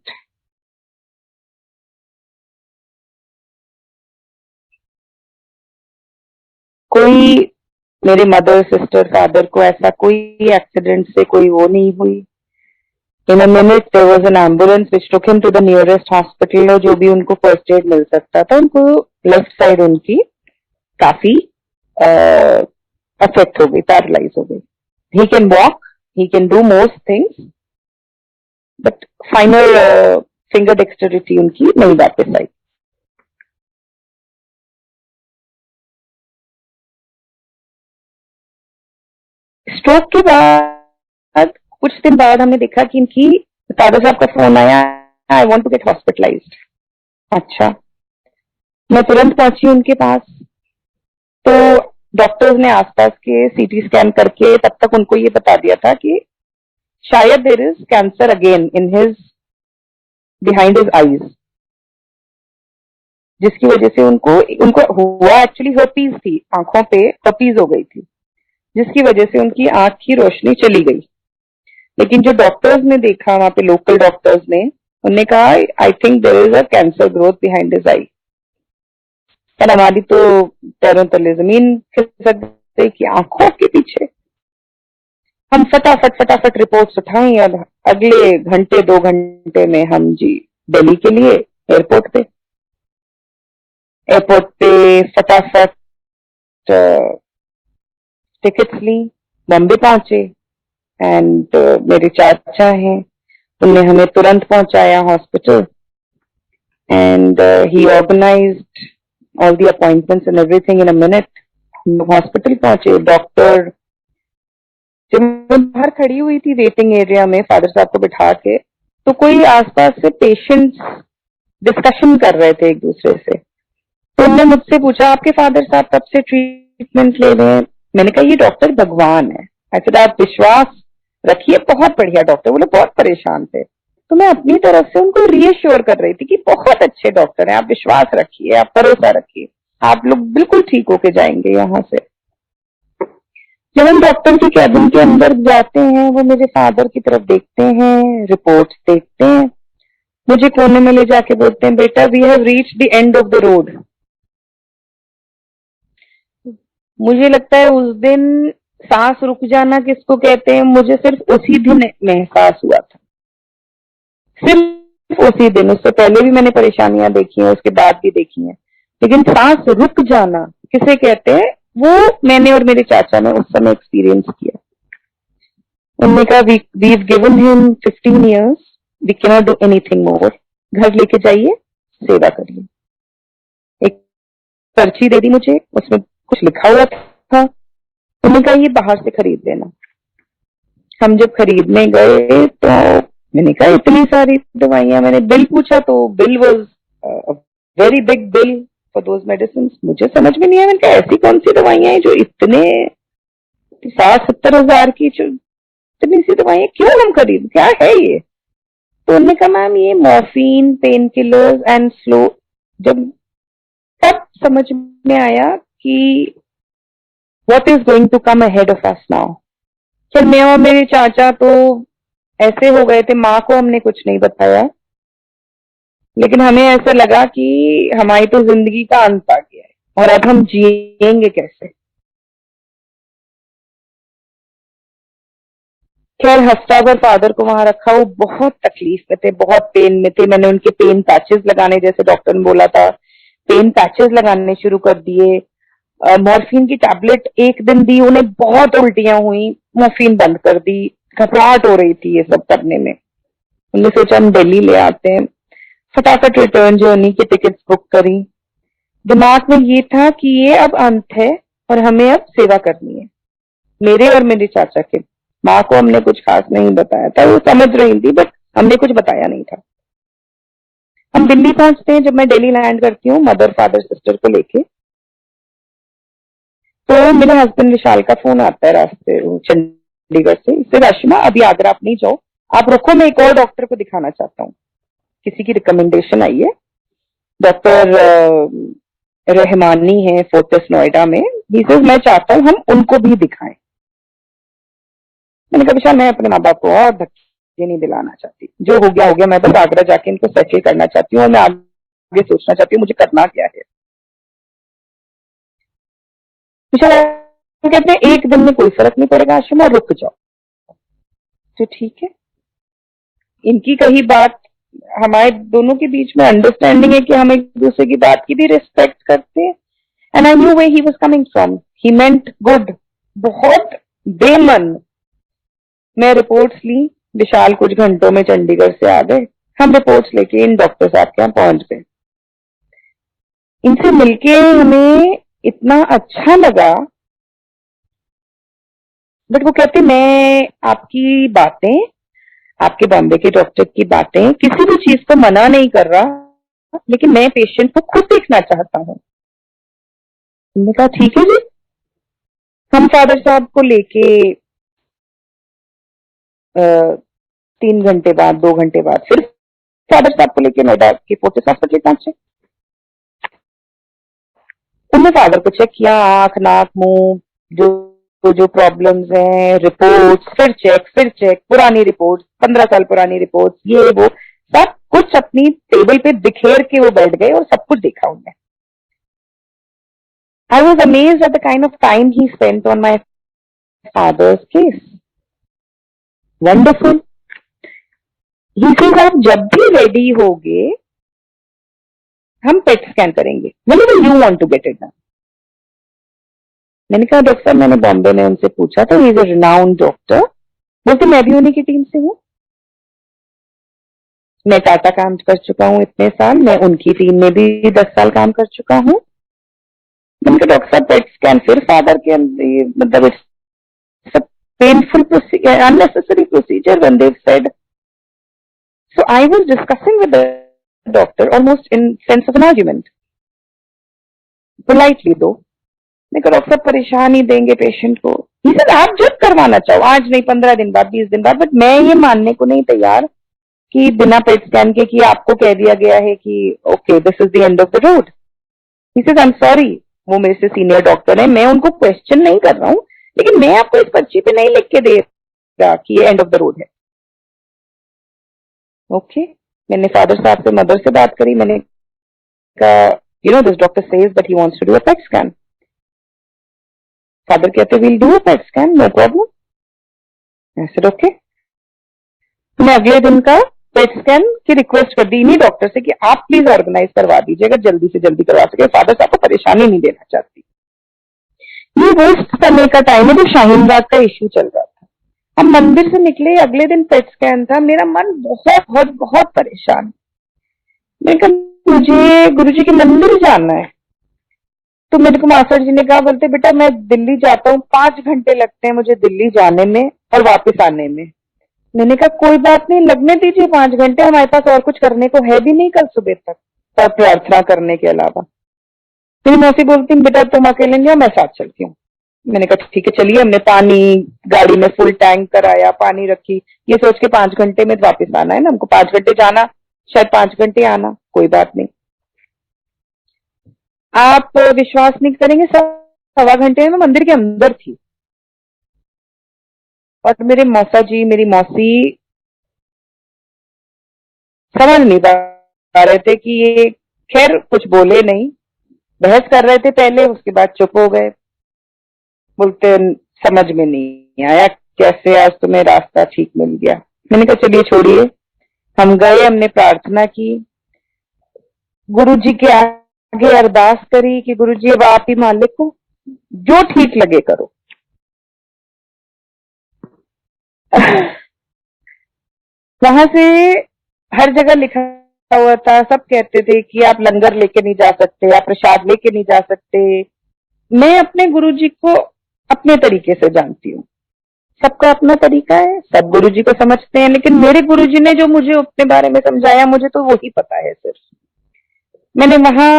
कोई मेरे मदर सिस्टर फादर को ऐसा कोई accident से कोई वो नहीं हुई। In a minute there was an ambulance which took him to the nearest hospital, और जो भी उनको फर्स्ट एड मिल सकता था। उनको लेफ्ट साइड उनकी काफी अफेक्ट हो गई, पैरालाइज हो गई। He can walk, he can do most things, but final finger dexterity उनकी नहीं वापस आई। स्ट्रोक के बाद कुछ दिन बाद हमने देखा कि इनकी फादर साहब का फोन आया, I want to get hospitalised. अच्छा, मैं तुरंत पहुंची उनके पास। तो डॉक्टर्स ने आसपास के सीटी स्कैन करके तब तक उनको ये बता दिया था कि शायद there is cancer again in his behind his eyes, जिसकी वजह से उनको हुआ एक्चुअली हर्पीज थी, आंखों पे हर्पीज हो गई थी, जिसकी वजह से उनकी आंख की रोशनी चली गई। लेकिन जो डॉक्टर्स ने देखा वहां पे, लोकल डॉक्टर्स ने, उन्होंने कहा I think there is a cancer growth behind his eye. और हमारी तो पैरों तले जमीन खिसक गई कि आंखों के पीछे। हम फटाफट रिपोर्ट्स उठाई और अगले घंटे 2 घंटे में हम जी दिल्ली के लिए एयरपोर्ट पे फटाफट टिकट्स ली, बॉम्बे पहुंचे। एंड मेरे चाचा हैं, उन्होंने हमें तुरंत पहुंचाया hospital, and he organised all the appointments and everything in a minute. हम लोग हॉस्पिटल पहुंचे। डॉक्टर, जब मैं बाहर खड़ी हुई थी वेटिंग एरिया में फादर साहब को बिठा के, तो कोई आसपास से पेशेंट्स डिस्कशन कर रहे थे एक दूसरे से। तो उन्होंने मुझसे पूछा आपके फादर साहब कब से ट्रीटमेंट ले रहे हैं? मैंने कहा ये डॉक्टर भगवान है। ऐसे आप विश्वास रखिए, बहुत बढ़िया डॉक्टर। वो लोग बहुत परेशान थे, तो मैं अपनी तरफ से उनको रीअश्योर कर रही थी कि बहुत अच्छे डॉक्टर हैं, आप विश्वास रखिए, आप भरोसा रखिए, आप लोग बिल्कुल ठीक होके जाएंगे यहाँ से। जब हम डॉक्टर के कैबिन के अंदर जाते हैं, वो मेरे फादर की तरफ देखते हैं, रिपोर्ट्स देखते हैं, मुझे कोने में ले जाके बोलते हैं बेटा we have reach the end of the road. मुझे लगता है उस दिन सांस रुक जाना किसको कहते हैं, मुझे सिर्फ उसी दिन एहसास हुआ था, सिर्फ उसी दिन। उससे पहले भी मैंने परेशानियां देखी हैं, उसके बाद भी देखी हैं, लेकिन सांस रुक जाना किसे कहते हैं वो मैंने और मेरे चाचा ने उस समय एक्सपीरियंस किया। उन्होंने कहा we've given him 15 years, we can not do anything more. घर लेके जाइए, सेवा करिए। एक पर्ची दे दी मुझे, उसमें कुछ लिखा हुआ था। उन्होंने कहा ये बाहर से खरीद लेना। हम जब खरीदने गए तो मैंने कहा इतनी सारी दवाइयां, मैंने बिल पूछा तो bill was very big bill for those medicine. मुझे समझ में नहीं आया, मैंने कहा ऐसी कौन सी दवाइयां हैं जो इतने 60-70 हजार की, जो इतनी सी दवाइयां क्यों हम खरीद, क्या है ये? तो उन्होंने कहा मैम ये morphine, pain killers and slow. जब तब समझ में आया कि what is going to come ahead of us now. फिर मैं और मेरे चाचा तो ऐसे हो गए थे, माँ को हमने कुछ नहीं बताया, लेकिन हमें ऐसा लगा कि हमारी तो जिंदगी का अंत आ गया है और अब हम जिएंगे कैसे। खैर हफ्ता भर फादर को वहां रखा, वो बहुत तकलीफ में थे, बहुत पेन में थे। मैंने उनके पेन पैचेस लगाने, जैसे डॉक्टर ने बोला था, पेन पैचेस लगाने शुरू कर दिए। मॉर्फिन की टैबलेट एक दिन दी, उन्हें बहुत उल्टियां हुई, मॉर्फिन बंद कर दी, घबराहट हो रही थी ये सब करने में। उन्होंने सोचा हम दिल्ली ले आते हैं, फटाफट रिटर्न जर्नी की टिकट्स बुक करी। दिमाग में ये था कि ये अब अंत है और हमें अब सेवा करनी है, मेरे और मेरे चाचा के। माँ को हमने कुछ खास नहीं बताया था, वो समझ रही थी बट हमने कुछ बताया नहीं था। हम दिल्ली पहुंचते हैं, जब मैं दिल्ली लैंड करती हूँ मदर फादर सिस्टर को लेके, तो मेरे हस्बैंड विशाल का फोन आता है रास्ते चंडीगढ़ से, इससे रश्मा अभी आगरा आप नहीं जाओ, आप रुको, मैं एक और डॉक्टर को दिखाना चाहता हूँ। किसी की रिकमेंडेशन आई है, डॉक्टर रहमानी है फोर्टिस नोएडा में, मैं चाहता हूँ हम उनको भी दिखाएं। मैंने कहा विशाल मैं अपने माँ बाप को और धक्के नहीं दिलाना चाहती, जो हो गया हो गया, मैं बस आगरा जाके इनको सेटल करना चाहती हूँ और मैं आगे सोचना चाहती हूँ मुझे करना क्या है। विशाल कहते हैं एक दिन में कोई फर्क नहीं पड़ेगा आश्रमा, रुक जाओ। तो ठीक है, इनकी कही बात, हमारे दोनों के बीच में अंडरस्टैंडिंग है कि हम एक दूसरे की बात की भी रिस्पेक्ट करते हैं। And I knew where he was coming from, he meant good, बहुत बेमन। मैं रिपोर्ट्स ली, विशाल कुछ घंटों में चंडीगढ़ से आ गए। हम रिपोर्ट्स लेके इन डॉक्टर साहब के यहाँ पहुंच गए। इनसे मिलके हमें इतना अच्छा लगा, बट वो कहते मैं आपकी बातें, आपके बॉम्बे के डॉक्टर की बातें, किसी भी चीज को मना नहीं कर रहा, लेकिन मैं पेशेंट को खुद देखना चाहता हूँ। हमने कहा ठीक है जी। हम फादर साहब को लेके 3 घंटे बाद, 2 घंटे बाद फिर फादर साहब को लेके नोएडा के फोर्टिस हॉस्पिटल पहुंचे। उन्होंने फादर को चेक किया, आंख नाक मुंह, जो प्रॉब्लम्स हैं, रिपोर्ट्स, फिर चेक, पुरानी रिपोर्ट्स, 15 साल पुरानी रिपोर्ट्स, ये वो सब कुछ अपनी टेबल पे बिखेर के वो बैठ गए और सब कुछ देखा उन्होंने। I was amazed at the kind of time he spent on my father's case. Wonderful. He says आप जब भी रेडी होगे हम पेट स्कैन करेंगे, whenever you want to get it done. मैंने कहा डॉक्टर साहब, मैंने बॉम्बे में उनसे पूछा था, he is a renowned doctor. बोलते मैं भी उन्हीं की टीम से हूँ, मैं टाटा काम कर चुका हूँ इतने साल, मैं उनकी टीम में भी 10 साल काम कर चुका हूँ। मैंने कहा डॉक्टर साहब पेट स्कैन फिर फादर के, मतलब it's a painful procedure, unnecessary procedure when they said. So I was discussing with doctor almost in sense of an argument, politely दो। मैं कहा डॉक्टर साहब परेशान ही देंगे पेशेंट को। He said, आप जब करवाना चाहो, आज नहीं 15 दिन बाद 20 दिन बाद, बट मैं ये मानने को नहीं तैयार कि बिना पेट स्कैन के कि आपको कह दिया गया है कि okay this is the end of the road. He says, I'm sorry, वो मेरे से सीनियर डॉक्टर है, मैं उनको क्वेश्चन नहीं कर रहा हूँ, लेकिन मैं आपको इस पर्ची पे नहीं लिख के दे रहा कि ये एंड ऑफ द रोड है। ओके मैंने फादर साहब से मदर से बात करी, मैंने कहा you know this doctor says that he wants to do a PET scan. Father कहते will do a PET scan, no problem. I said okay. मैं अगले दिन का पेट स्कैन की रिक्वेस्ट कर दी इन्हीं डॉक्टर से कि आप प्लीज ऑर्गेनाइज करवा दीजिएगा, जल्दी से जल्दी करवा सके, फादर साहब को परेशानी नहीं देना चाहती। ये वो समय का टाइम है जब शाहीन बाग का इश्यू चल रहा था। हम मंदिर से निकले, अगले दिन पेट स्कैन था, मेरा मन बहुत बहुत बहुत परेशान। मैंने कहा मुझे गुरुजी के मंदिर जाना है। तो मेरे को मास्टर जी ने कहा, बोलते बेटा मैं दिल्ली जाता हूँ, 5 घंटे लगते हैं मुझे दिल्ली जाने में और वापस आने में। मैंने कहा कोई बात नहीं, लगने दीजिए 5 घंटे, हमारे पास और कुछ करने को है भी नहीं कल सुबह तक और प्रार्थना करने के अलावा। मेरी मौसी बोलती बेटा तुम अकेले नहीं हो, मैं साथ चलती हूँ। मैंने कहा ठीक है चलिए। हमने पानी गाड़ी में फुल टैंक कराया, पानी रखी, ये सोच के 5 घंटे में वापस आना है ना हमको, 5 घंटे जाना शायद 5 घंटे आना, कोई बात नहीं। आप विश्वास नहीं करेंगे, 1.25 घंटे में मंदिर के अंदर थी। और मेरे मौसा जी मेरी मौसी समझ नहीं पा रहे थे कि ये, खैर कुछ बोले नहीं, बहस कर रहे थे पहले, उसके बाद चुप हो गए। बोलते समझ में नहीं आया कैसे आज तुम्हें रास्ता ठीक मिल गया। मैंने कहा चलिए छोड़िए। हम गए, हमने प्रार्थना की, गुरु जी के आगे अरदास करी कि गुरु जी अब आप ही मालिक हो, जो ठीक लगे करो। वहां से हर जगह लिखा हुआ था, सब कहते थे कि आप लंगर लेके नहीं जा सकते, आप प्रसाद लेके नहीं जा सकते। मैं अपने गुरुजी को अपने तरीके से जानती हूँ, सबका अपना तरीका है, सब गुरुजी को समझते हैं, लेकिन मेरे गुरुजी ने जो मुझे अपने बारे में समझाया मुझे तो वही पता है सिर्फ। मैंने वहां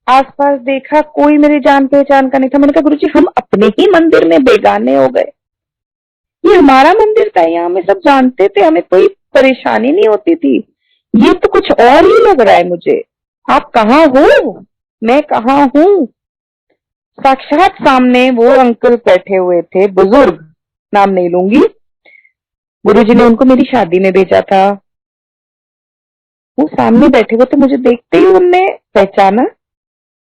आसपास देखा, कोई मेरी जान पहचान का नहीं था। मैंने कहा गुरुजी हम अपने ही मंदिर में बेगाने हो गए, ये हमारा मंदिर था, यहाँ हमें सब जानते थे, हमें कोई परेशानी नहीं होती थी, ये तो कुछ और ही लग रहा है मुझे। आप कहाँ हो, मैं कहाँ हूँ। साक्षात सामने वो अंकल बैठे हुए थे, बुजुर्ग, नाम नहीं लूंगी, गुरुजी ने उनको मेरी शादी में भेजा था। वो सामने बैठे हुए थे, मुझे देखते ही उनने पहचाना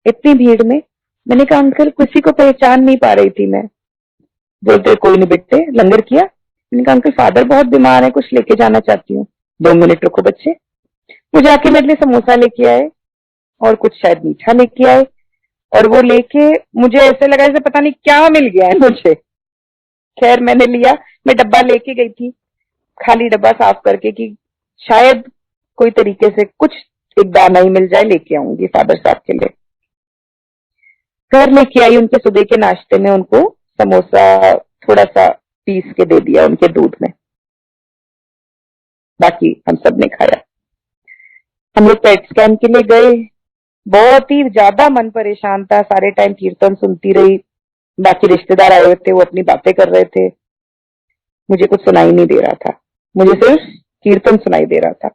इतनी भीड़ में। मैंने कहा अंकल किसी को पहचान नहीं पा रही थी मैं। बोलते कोई नहीं बेटे, लंगर किया। मैंने कहा अंकल फादर बहुत बीमार है, कुछ लेके जाना चाहती हूँ। 2 मिनट रुको बच्चे। वो जाके मेरे लिए समोसा लेके आए और कुछ शायद मीठा लेके आए, और वो लेके मुझे ऐसे लगा जैसे पता नहीं क्या मिल गया है मुझे। खैर मैंने लिया, मैं डब्बा लेके गई थी, खाली डब्बा साफ करके कि शायद कोई तरीके से कुछ एक दाना ही मिल जाए, लेके आऊंगी फादर साहब के लिए। घर लेके आई, उनके सुबह के नाश्ते में उनको समोसा थोड़ा सा पीस के दे दिया उनके दूध में, बाकी हम सब ने खाया। हम लोग पेट स्कैन के लिए गए, बहुत ही ज्यादा मन परेशान था, सारे टाइम कीर्तन सुनती रही, बाकी रिश्तेदार आए हुए थे, वो अपनी बातें कर रहे थे, मुझे कुछ सुनाई नहीं दे रहा था, मुझे सिर्फ कीर्तन सुनाई दे रहा था।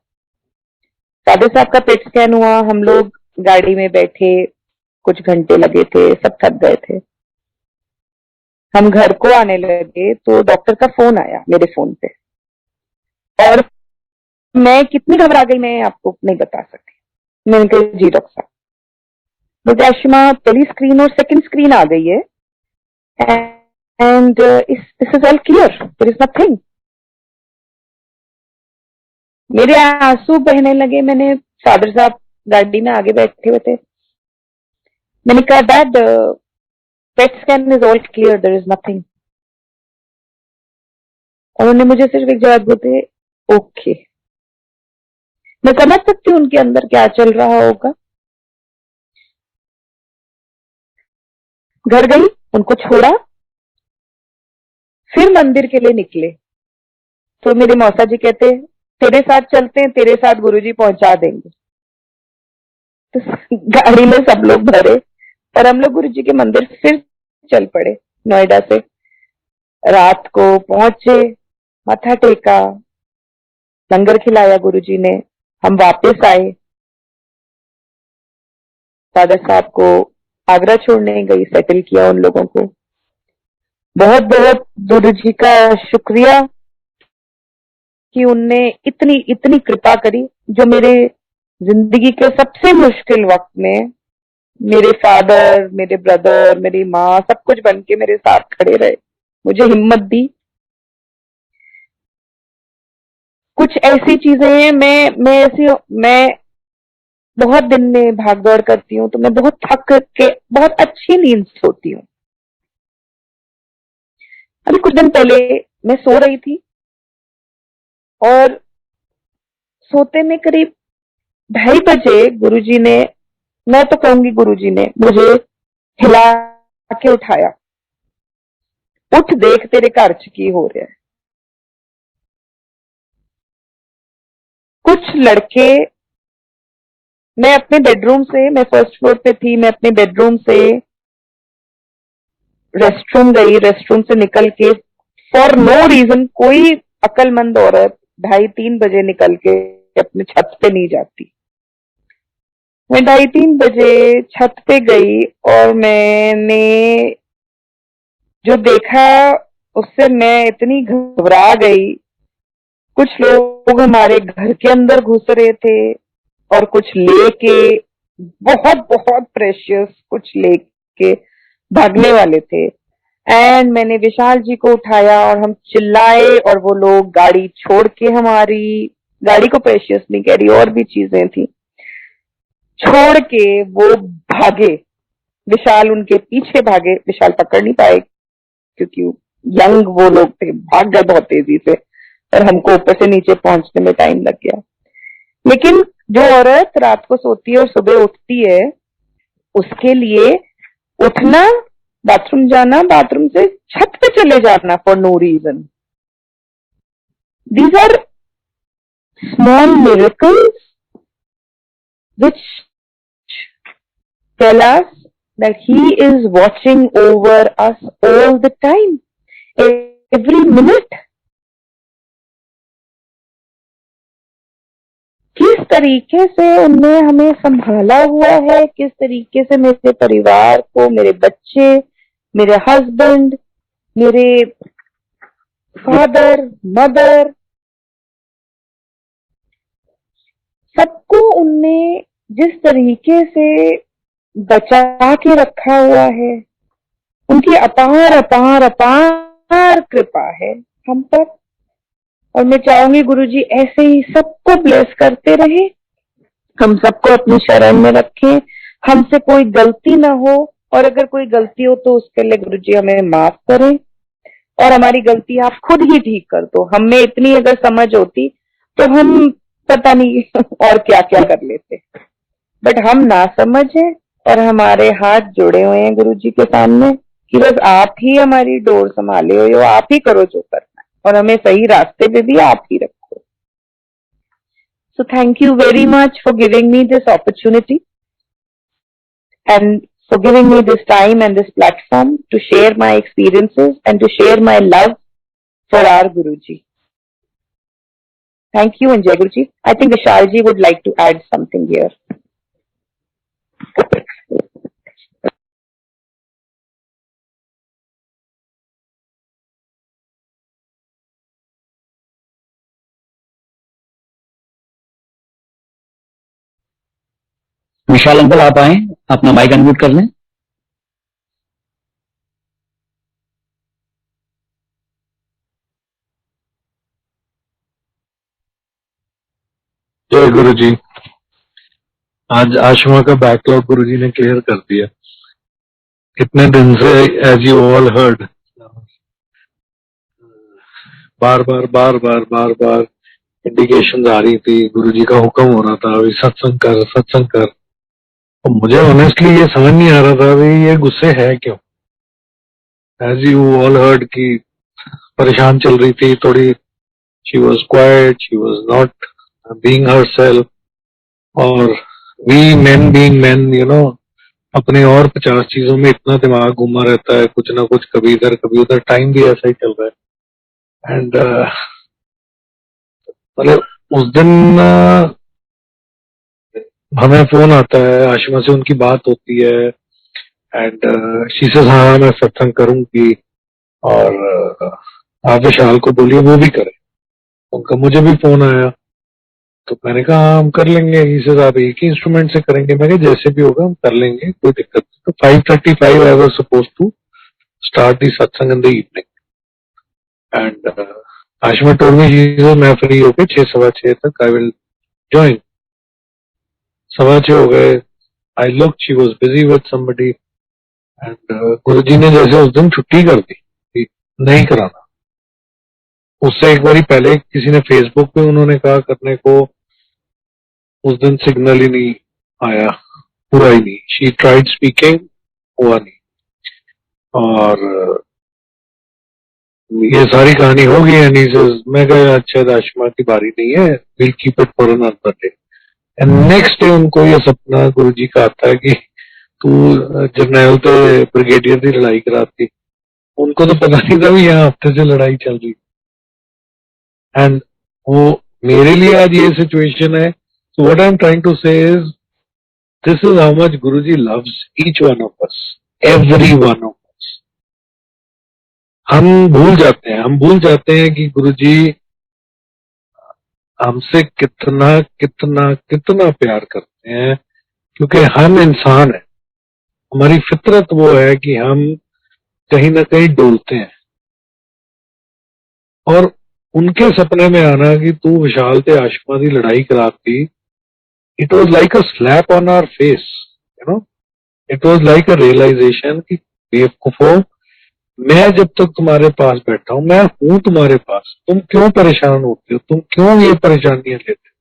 फादर साहब का पेट स्कैन हुआ, हम लोग गाड़ी में बैठे, कुछ घंटे लगे थे, सब थक गए थे। हम घर को आने लगे तो डॉक्टर का फोन आया मेरे फोन पे, और मैं कितनी घबरा गई मैं आपको नहीं बता सकती। मैंने कहा जी डॉक्टर साहब, मुझे आशिमा पहली स्क्रीन और सेकंड स्क्रीन आ गई है, and this is all clear, there is nothing. मेरे आंसू बहने लगे। मैंने, फादर साहब गाड़ी में आगे बैठे हुए थे, मैंने कहा dad PET scan is all clear, there is nothing. और उन्होंने मुझे सिर्फ एक जवाब देते ओके। मैं समझ सकती हूँ उनके अंदर क्या चल रहा होगा। घर गई, उनको छोड़ा, फिर मंदिर के लिए निकले तो मेरे मौसा जी कहते तेरे साथ चलते हैं, तेरे साथ गुरुजी पहुंचा देंगे। तो गाड़ी में सब लोग भरे और हम लोग गुरुजी के मंदिर फिर चल पड़े। नोएडा से रात को पहुंचे, माथा टेका, लंगर खिलाया गुरुजी ने, हम वापस आए। दादा साहब को आगरा छोड़ने गई, सेटल किया उन लोगों को। बहुत बहुत गुरुजी का शुक्रिया कि उनने इतनी इतनी कृपा करी, जो मेरे जिंदगी के सबसे मुश्किल वक्त में मेरे फादर, मेरे ब्रदर, मेरी माँ सब कुछ बन के मेरे साथ खड़े रहे, मुझे हिम्मत दी। कुछ ऐसी चीजें हैं, मैं बहुत दिन में भागदौड़ करती हूँ, तो मैं बहुत थक के बहुत अच्छी नींद सोती हूँ। अभी कुछ दिन पहले मैं सो रही थी और सोते में करीब 2:30 बजे गुरुजी ने, मैं तो कहूंगी गुरुजी ने मुझे हिला के उठाया, उठ देख तेरे घर च की हो रहा है। कुछ लड़के, मैं अपने बेडरूम से, मैं फर्स्ट फ्लोर पे थी, मैं अपने बेडरूम से रेस्टरूम गई, रेस्टरूम से निकल के फॉर नो रीजन, कोई अक्लमंद औरत 2:30-3 बजे निकल के अपने छत पे नहीं जाती। मैं 2:30-3 बजे छत पे गई और मैंने जो देखा उससे मैं इतनी घबरा गई। कुछ लोग हमारे घर के अंदर घुस रहे थे और कुछ लेके, बहुत बहुत प्रेशियस कुछ लेके भागने वाले थे। एंड मैंने विशाल जी को उठाया और हम चिल्लाए और वो लोग गाड़ी छोड़ के, हमारी गाड़ी को प्रेशियस नहीं कह रही, और भी चीजें थी, छोड़ के वो भागे। विशाल उनके पीछे भागे, विशाल पकड़ नहीं पाए क्योंकि यंग वो लोग थे, भाग गए बहुत तेजी से और हमको ऊपर से नीचे पहुंचने में टाइम लग गया। लेकिन जो औरत रात को सोती है और सुबह उठती है, उसके लिए उठना, बाथरूम जाना, बाथरूम से छत पे चले जाना for no reason, these are small miracles which tell us that he is watching over us all the time, every minute. किस तरीके से उनने हमें संभाला हुआ है, किस तरीके से मेरे परिवार को, मेरे बच्चे, मेरे हस्बैंड, मेरे फादर, मदर, सबको उनने जिस तरीके से बचा के रखा हुआ है, उनकी अपार अपार अपार कृपा है हम पर। और मैं चाहूंगी गुरुजी ऐसे ही सबको ब्लेस करते रहे, हम सबको अपनी शरण में रखें, हमसे कोई गलती ना हो, और अगर कोई गलती हो तो उसके लिए गुरुजी हमें माफ करें, और हमारी गलती आप खुद ही ठीक कर दो। हमें इतनी अगर समझ होती तो हम पता नहीं और क्या क्या कर लेते, बट हम ना समझ हैं और हमारे हाथ जुड़े हुए हैं गुरुजी के सामने कि बस आप ही हमारी डोर संभाले हुए हो, आप ही करो जो करना है और हमें सही रास्ते पे भी आप ही रखो। So thank you very much for giving me this opportunity and for giving me this time and this platform to share my experiences and to share my love for our Guruji. Thank you and Jai Guruji. I think Vishalji would like to add something here. Vishal uncle आप आए, अपना mic unmute कर लें। जय गुरु जी। आज आशमा का backlog गुरु जी ने clear कर दिया। इतने दिन से एज यू ऑल हर्ड, बार बार बार बार बार बार इंडिकेशन आ रही थी, गुरु जी का हुक्म हो रहा था अभी सत्संग कर सत्संग कर। और मुझे ऑनेस्टली ये समझ नहीं आ रहा था अभी ये गुस्से है क्यों। एज यू ऑल हर्ड की परेशान चल रही थी थोड़ी, she was quite, she was not being herself, और वी मैन बीइंग मैन, अपने और 50 चीजों में इतना दिमाग घूमा रहता है, कुछ ना कुछ, कभी इधर कभी उधर, टाइम भी ऐसा ही चल रहा है। एंड मतलब उस दिन हमें फोन आता है, आशिमा से उनकी बात होती है, एंड शी सेज हाँ मैं सत्संग करूंगी, और आप विशाल को बोलिए वो भी करे। उनका मुझे भी फोन आया, तो मैंने कहा हाँ हम कर लेंगे। ही सेज आप एक ही इंस्ट्रूमेंट से करेंगे? मैं कहा जैसे भी होगा हम कर लेंगे, कोई दिक्कत नहीं। तो 5:35 I was suppose to start the satsang in the evening, and Ashima told me she says मैं फ्री होके 6:15 तक आई विल ज्वाइन। 6:15 हो गए, I look she was busy with somebody, and Guruji ने जैसे उस दिन छुट्टी कर दी कि नहीं कराना। उससे एक बारी पहले किसी ने फेसबुक पे उन्होंने कहा करने को, उस दिन सिग्नल ही नहीं आया, हुआ ही नहीं। शी ट्राइड स्पीकिंग, हुआ नहीं। और ये सारी कहानी हो गई है। मैं कहा अच्छा आशिमा की बारी नहीं है, will keep it for another day. And next day उनको ये सपना गुरुजी का आता है कि तू जर्नैल पे ब्रिगेडियर की लड़ाई कराती। उनको तो पता नहीं था भी यहाँ हफ्ते से लड़ाई चल रही। एंड वो मेरे लिए आज ये सिचुएशन है। So what I am trying to say is this is how much Guruji loves each one of us, every one of us. हम भूल जाते हैं कि गुरुजी हमसे कितना कितना कितना प्यार करते हैं, क्योंकि हम इंसान हैं। हमारी फितरत वो है कि हम कहीं ना कहीं डोलते हैं। और उनके सपने में आना कि तू विशाल ते आशिमा की लड़ाई कराती, it was like a slap on our face, it was like a realisation कि बेवकूफो, मैं जब तक तुम्हारे पास बैठा हूं, मैं हूं तुम्हारे पास, तुम क्यों परेशान होते हो, तुम क्यों ये परेशानियां लेते हो,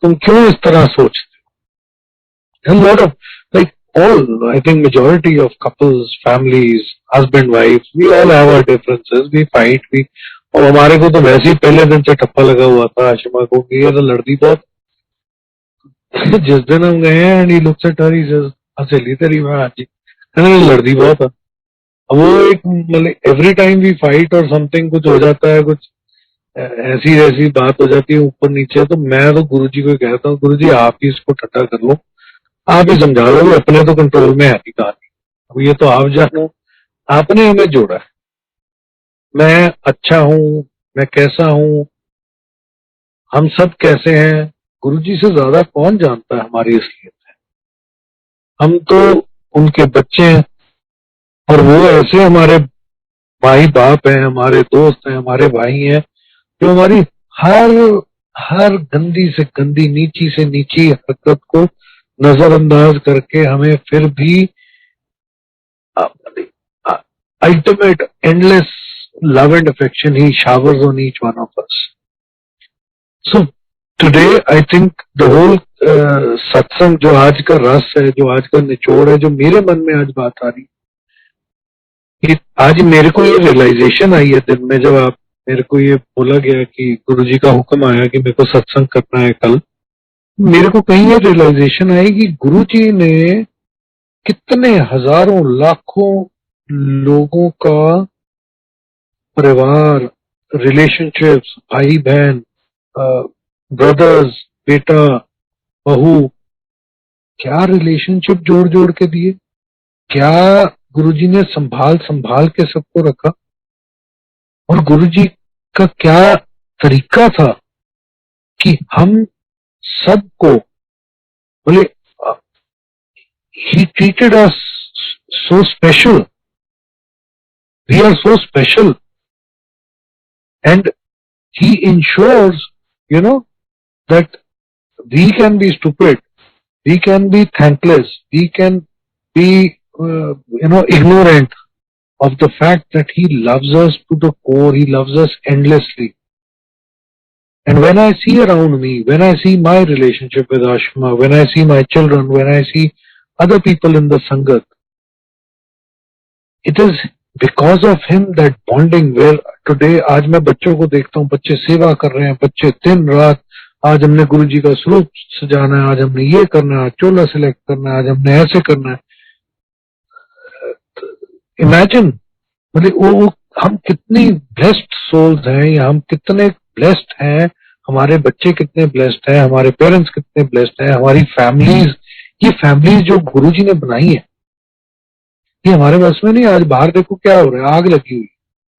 तुम क्यों इस तरह सोचते हो। Lot of like all, I think majority of couples, families, husband, wife, we all have our differences, we fight, और हमारे को तो वैसे ही पहले दिन से ठप्पा लगा हुआ था आशिमा को कि ये तो लड़ती बहुत। जिस दिन हम गए हैं and he looks at her, he says हसेली तेरी मैं आज कहने लड़ती बहुत है। वो एक मतलब एवरी टाइम वी फाइट और समथिंग कुछ हो जाता है, कुछ ऐसी ऐसी बात हो जाती है ऊपर नीचे, तो मैं तो गुरुजी को कहता हूँ गुरुजी आप ही इसको ठट्टा कर लो, आप ही समझा लो, अपने तो कंट्रोल में है नहीं कहानी। अब ये तो आप जानो, आपने हमें जोड़ा है। मैं अच्छा हूं, मैं कैसा हूं, हम सब कैसे हैं, गुरुजी से ज्यादा कौन जानता है हमारी असलियत है। हम तो उनके बच्चे हैं, और वो ऐसे हमारे भाई बाप हैं, हमारे दोस्त हैं, हमारे भाई हैं, जो हमारी हर हर गंदी से गंदी, नीची से नीची हरकत को नजरअंदाज करके हमें फिर भी ultimate endless love and affection he showers on each one of us. So today I think the whole सत्संग, जो आज का रस है, जो आज का निचोड़ है, जो मेरे मन में आज बात आ रही, कि आज मेरे को ये रियलाइजेशन आई है दिन में, जब आप मेरे को ये बोला गया कि गुरुजी का हुक्म आया कि मेरे को सत्संग करना है कल, मेरे को कहीं ये रियलाइजेशन आई कि गुरुजी ने कितने हजारों लाखों लोगों का परिवार, रिलेशनशिप्स, भाई बहन, ब्रदर्स, बेटा, बहू, क्या रिलेशनशिप जोड़ जोड़ के दिए, क्या गुरुजी ने संभाल संभाल के सबको रखा। और गुरुजी का क्या तरीका था कि हम सबको, बोले he treated us so special, we are so special, and he ensures, that we can be stupid, we can be thankless, we can be ignorant of the fact that he loves us to the core, he loves us endlessly. And when I see around me, when I see my relationship with Ashma, when I see my children, when I see other people in the Sangat, it is because of him, that bonding where today आज मैं बच्चों को देखता हूँ, बच्चे सेवा कर रहे हैं, बच्चे दिन रात आज हमने गुरुजी का स्वरूप सजाना है, आज हमने ये करना है, आज चोला सिलेक्ट करना है, आज हमने ऐसे करना है। इमेजिन, मतलब वो हम कितनी ब्लेस्ड सोल्स हैं, या हम कितने ब्लेस्ड हैं, हमारे बच्चे कितने ब्लेस्ड हैं, हमारे पेरेंट्स कितने ब्लेस्ड हैं, हमारी फैमिलीज, ये फैमिलीज जो गुरुजी ने बनाई है, ये हमारे बस में नहीं। आज बाहर देखो क्या हो रहा है, आग लगी हुई,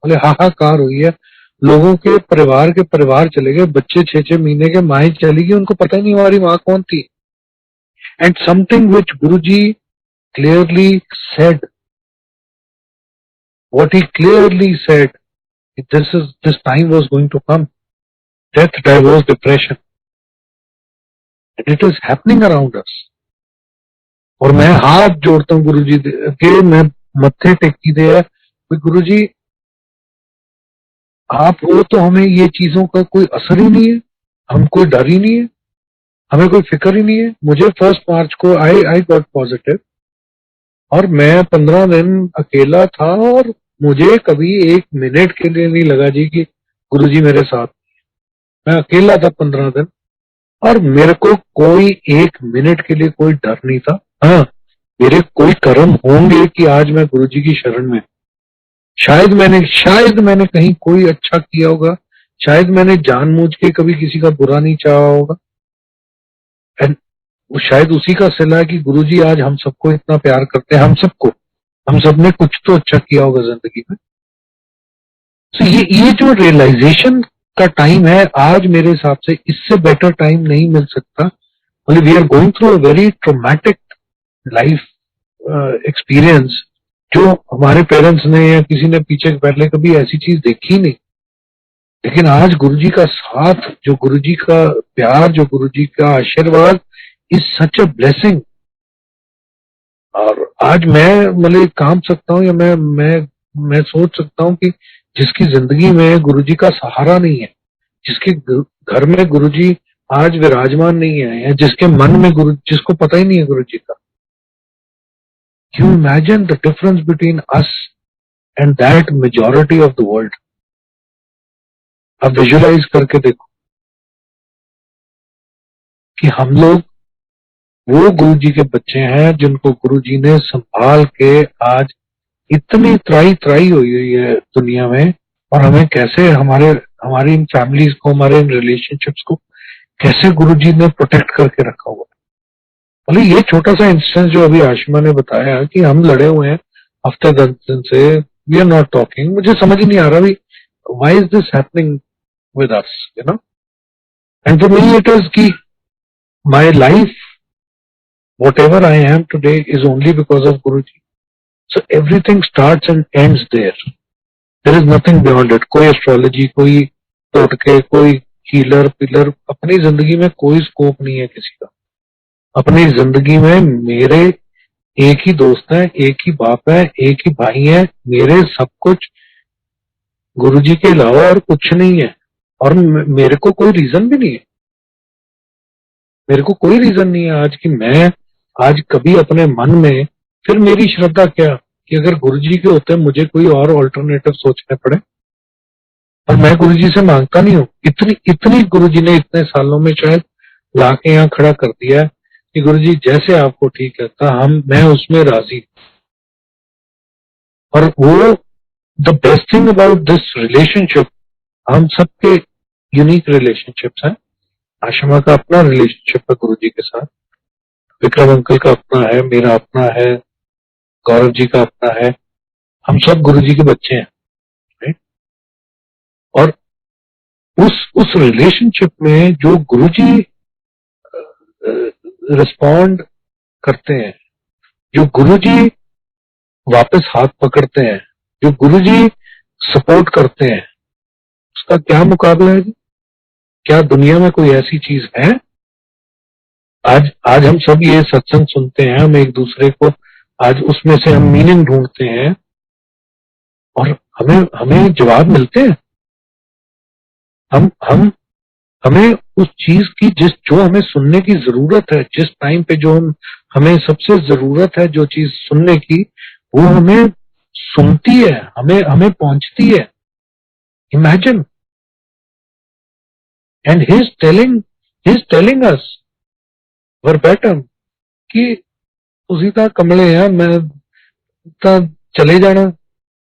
बोले हाहाकार हुई है, लोगों के परिवार चले गए, बच्चे 6-6 महीने के, माएँ चली गई, उनको पता ही नहीं हमारी माँ कौन थी। And something which Guruji clearly said, what he clearly said, this time was going to come, death, divorce, depression, and it is happening around us. और मैं हाथ जोड़ता हूँ गुरुजी के, मैं मत्थे टेकी दे है, गुरुजी आप हो तो हमें ये चीजों का कोई असर ही नहीं है, हम कोई डर ही नहीं है, हमें कोई फिक्र ही नहीं है। मुझे 1 मार्च को आई गॉट पॉजिटिव, और मैं 15 दिन अकेला था, और मुझे कभी 1 मिनट के लिए नहीं लगा जी कि गुरुजी मेरे साथ। मैं अकेला था 15 दिन, और मेरे को कोई 1 मिनट के लिए कोई डर नहीं था। हाँ, मेरे कोई कर्म होंगे कि आज मैं गुरुजी की शरण में, शायद मैंने कहीं कोई अच्छा किया होगा, शायद मैंने जानबूझ के कभी किसी का बुरा नहीं चाहा होगा, एंड वो शायद उसी का सिला है कि गुरुजी आज हम सबको इतना प्यार करते हैं, हम सबने कुछ तो अच्छा किया होगा जिंदगी में। तो ये जो रियलाइजेशन का टाइम है, आज मेरे हिसाब से इससे बेटर टाइम नहीं मिल सकता। मतलब we are going through a very traumatic life experience, जो हमारे पेरेंट्स ने या किसी ने पीछे पहले कभी ऐसी चीज देखी नहीं। लेकिन आज गुरुजी का साथ, जो गुरुजी का प्यार, जो गुरुजी का आशीर्वाद इज सच अ ब्लेसिंग। और आज मैं मतलब काम सकता हूँ, या मैं सोच सकता हूँ कि जिसकी जिंदगी में गुरुजी का सहारा नहीं है, जिसके घर में गुरुजी आज विराजमान नहीं है, या जिसके मन में जिसको पता ही नहीं है गुरुजी का, you imagine the difference between us and that majority of the world. अब विजुअलाइज करके देखो कि हम लोग वो गुरुजी के बच्चे हैं जिनको गुरुजी ने संभाल के आज इतनी त्राई हुई है दुनिया में, और हमें कैसे हमारी इन फैमिलीज को, हमारे इन रिलेशनशिप्स को कैसे गुरुजी ने प्रोटेक्ट करके रखा हुआ। मतलब ये छोटा सा इंस्टेंस जो अभी आशिमा ने बताया कि हम लड़े हुए हैं हफ्ते 10 दिन से, वी आर नॉट टॉकिंग, मुझे समझ ही नहीं आ रहा why is this happening with us, you know. And for me it is कि my life, whatever I am today, is only because of Guruji. So everything starts and ends there. There is nothing beyond it. कोई astrology, कोई टोटके, कोई healer pillar, अपनी जिंदगी में कोई scope नहीं है किसी का। अपनी जिंदगी में मेरे एक ही दोस्त हैं, एक ही बाप है, एक ही भाई है, मेरे सब कुछ गुरुजी के अलावा और कुछ नहीं है। और मेरे को कोई रीजन भी नहीं है, मेरे को कोई रीजन नहीं है आज कि मैं आज कभी अपने मन में, फिर मेरी श्रद्धा क्या कि अगर गुरुजी के होते मुझे कोई और ऑल्टरनेटिव सोचने पड़े, और मैं गुरुजी से मांगता नहीं हूँ। इतनी गुरुजी ने इतने सालों में शायद लाके यहाँ खड़ा कर दिया है कि गुरुजी जैसे आपको ठीक लगता, मैं उसमें राजी। और वो the best thing about this relationship, हम सबके यूनिक रिलेशनशिप्स हैं। आशिमा का अपना रिलेशनशिप है गुरुजी के साथ, विक्रम अंकल का अपना है, मेरा अपना है, गौरव जी का अपना है, हम सब गुरुजी के बच्चे हैं, राइट। और उस रिलेशनशिप में जो गुरुजी रिस्पॉन्ड करते हैं, जो गुरुजी वापस हाथ पकड़ते हैं, जो गुरुजी सपोर्ट करते हैं, उसका क्या मुकाबला है? क्या दुनिया में कोई ऐसी चीज है? आज हम सब ये सत्संग सुनते हैं, हम एक दूसरे को आज उसमें से हम मीनिंग ढूंढते हैं, और हमें जवाब मिलते हैं। हमें उस चीज की जो हमें सुनने की जरूरत है, जिस टाइम पे जो हमें सबसे जरूरत है जो चीज सुनने की, वो हमें सुनती है, हमें पहुंचती है। Imagine, and he is telling he is telling us verbatim कि ਤੁਸੀਂ ਤਾਂ ਕਮਲੇ ਆ, ਮੈਂ ਤਾਂ ਚਲੇ ਜਾਣਾ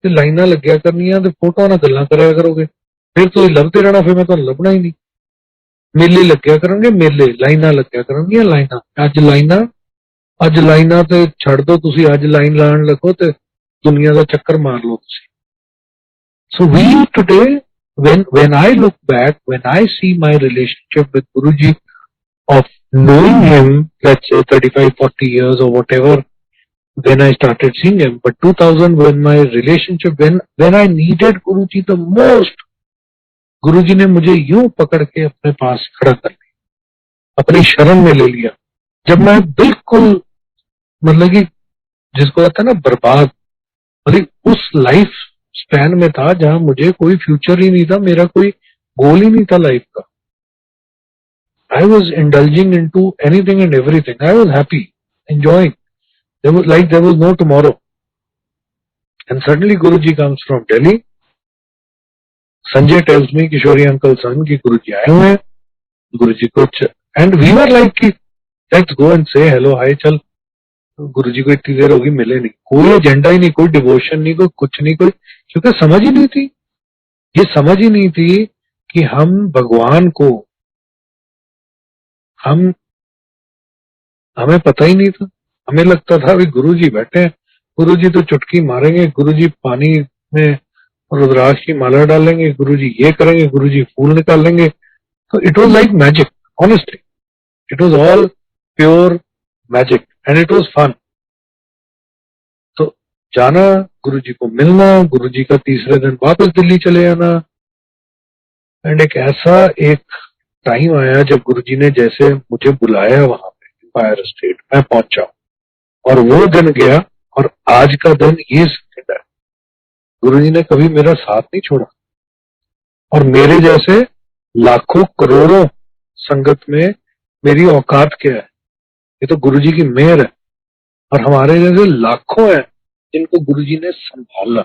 ਤੇ ਲਾਈਨਾਂ ਲੱਗਿਆ ਕਰਨੀਆਂ ਤੇ ਫੋਟੋਆਂ ਨਾਲ ਗੱਲਾਂ ਕਰਿਆ ਕਰੋਗੇ, ਫਿਰ ਤੁਸੀਂ ਲੱਭਦੇ ਰਹਿਣਾ, ਫਿਰ ਮੈਂ ਤੁਹਾਨੂੰ ਲੱਭਣਾ ਹੀ ਨਹੀਂ। ਮੇਲੇ ਲੱਗਿਆ ਕਰਨਗੇ, ਮੇਲੇ, ਲਾਈਨਾਂ ਲੱਗਿਆ ਕਰਨਗੀਆਂ, ਲਾਈਨਾਂ। ਅੱਜ ਲਾਈਨਾਂ ਤੇ ਛੱਡ ਦੋ, ਤੁਸੀਂ ਅੱਜ ਲਾਈਨ ਲਾਣ ਲੱਗੋ ਤੇ ਦੁਨੀਆ ਦਾ ਚੱਕਰ ਮਾਰ ਲਓ ਤੁਸੀਂ। So we today, when I look back, when I see my relationship with Guruji of knowing him, let's say 35, 40 years or whatever, when I started seeing him, but 2000 when my relationship, when I needed Guruji the most, Guruji ने मुझे यूं पकड़ के अपने पास खड़ा कर लिया, अपनी शरण में ले लिया, जब मैं बिल्कुल मतलब कि जिसको कहता है ना बर्बाद, मतलब उस लाइफ स्पैन में था जहां मुझे कोई फ्यूचर ही नहीं था, मेरा कोई गोल ही नहीं था लाइफ का। I was indulging into anything and everything, I was happy, enjoying, there was no tomorrow. And suddenly Guruji comes from Delhi. Sanjay tells me, Kishori uncle son, कि Guruji आए हुए हैं, Guruji कुछ, and we were like कि let's go and say hello, hi, चल। गुरुजी को इतनी देर होगी मिले नहीं, कोई एजेंडा ही नहीं, कोई डिवोशन नहीं, कोई कुछ नहीं, कोई, क्योंकि समझ ही नहीं थी, ये समझ ही नहीं थी कि हम भगवान को, हमें पता ही नहीं था। हमें लगता था अभी गुरुजी बैठे हैं, गुरुजी तो चुटकी मारेंगे, गुरुजी पानी में रुद्राक्ष की माला डालेंगे, गुरुजी ये करेंगे, गुरुजी फूल निकालेंगे। तो it was like magic, honestly it was all pure magic and it was fun. तो जाना, गुरुजी को मिलना, गुरुजी का तीसरे दिन वापस दिल्ली चले आना, एंड एक टाइम आया जब गुरुजी ने जैसे मुझे बुलाया वहां पे एम्पायर स्टेट, मैं पहुंचा और वो दिन गया, और आज का दिन ये सेकंड है। गुरुजी ने कभी मेरा साथ नहीं छोड़ा, और मेरे जैसे लाखों करोड़ों संगत में मेरी औकात क्या है, ये तो गुरुजी की मेहर है। और हमारे जैसे लाखों हैं जिनको गुरुजी ने संभाला,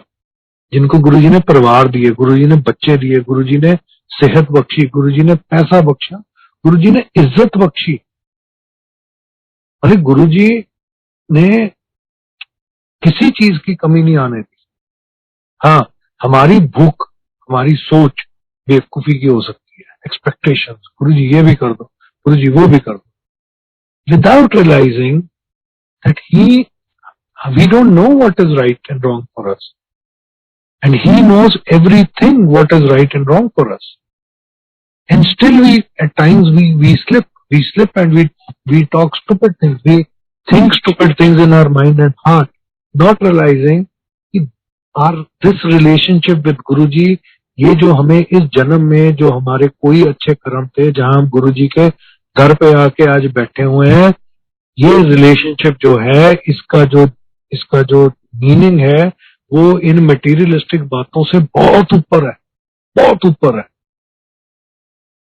जिनको गुरुजी ने परिवार दिए, गुरुजी ने बच्चे दिए, गुरुजी ने सेहत बख्शी, गुरुजी ने पैसा बख्शा, गुरुजी ने इज्जत बख्शी। अरे गुरुजी ने किसी चीज की कमी नहीं आने दी। हाँ, हमारी भूख, हमारी सोच बेवकूफी की हो सकती है, एक्सपेक्टेशंस, गुरुजी ये भी कर दो, गुरुजी वो भी कर दो, without realizing that we don't know what is right and wrong for us, and he knows everything what is right and wrong for us, and still at times we slip and we talk stupid things, we think stupid things in our mind and heart, not realizing this relationship with Guruji, ये जो हमें इस जन्म में, जो हमारे कोई अच्छे कर्म थे, जहां हम गुरुजी के घर पे आके आज बैठे हुए हैं, ये रिलेशनशिप जो है, इसका जो मीनिंग है वो इन मटेरियलिस्टिक बातों से बहुत ऊपर है, बहुत ऊपर है।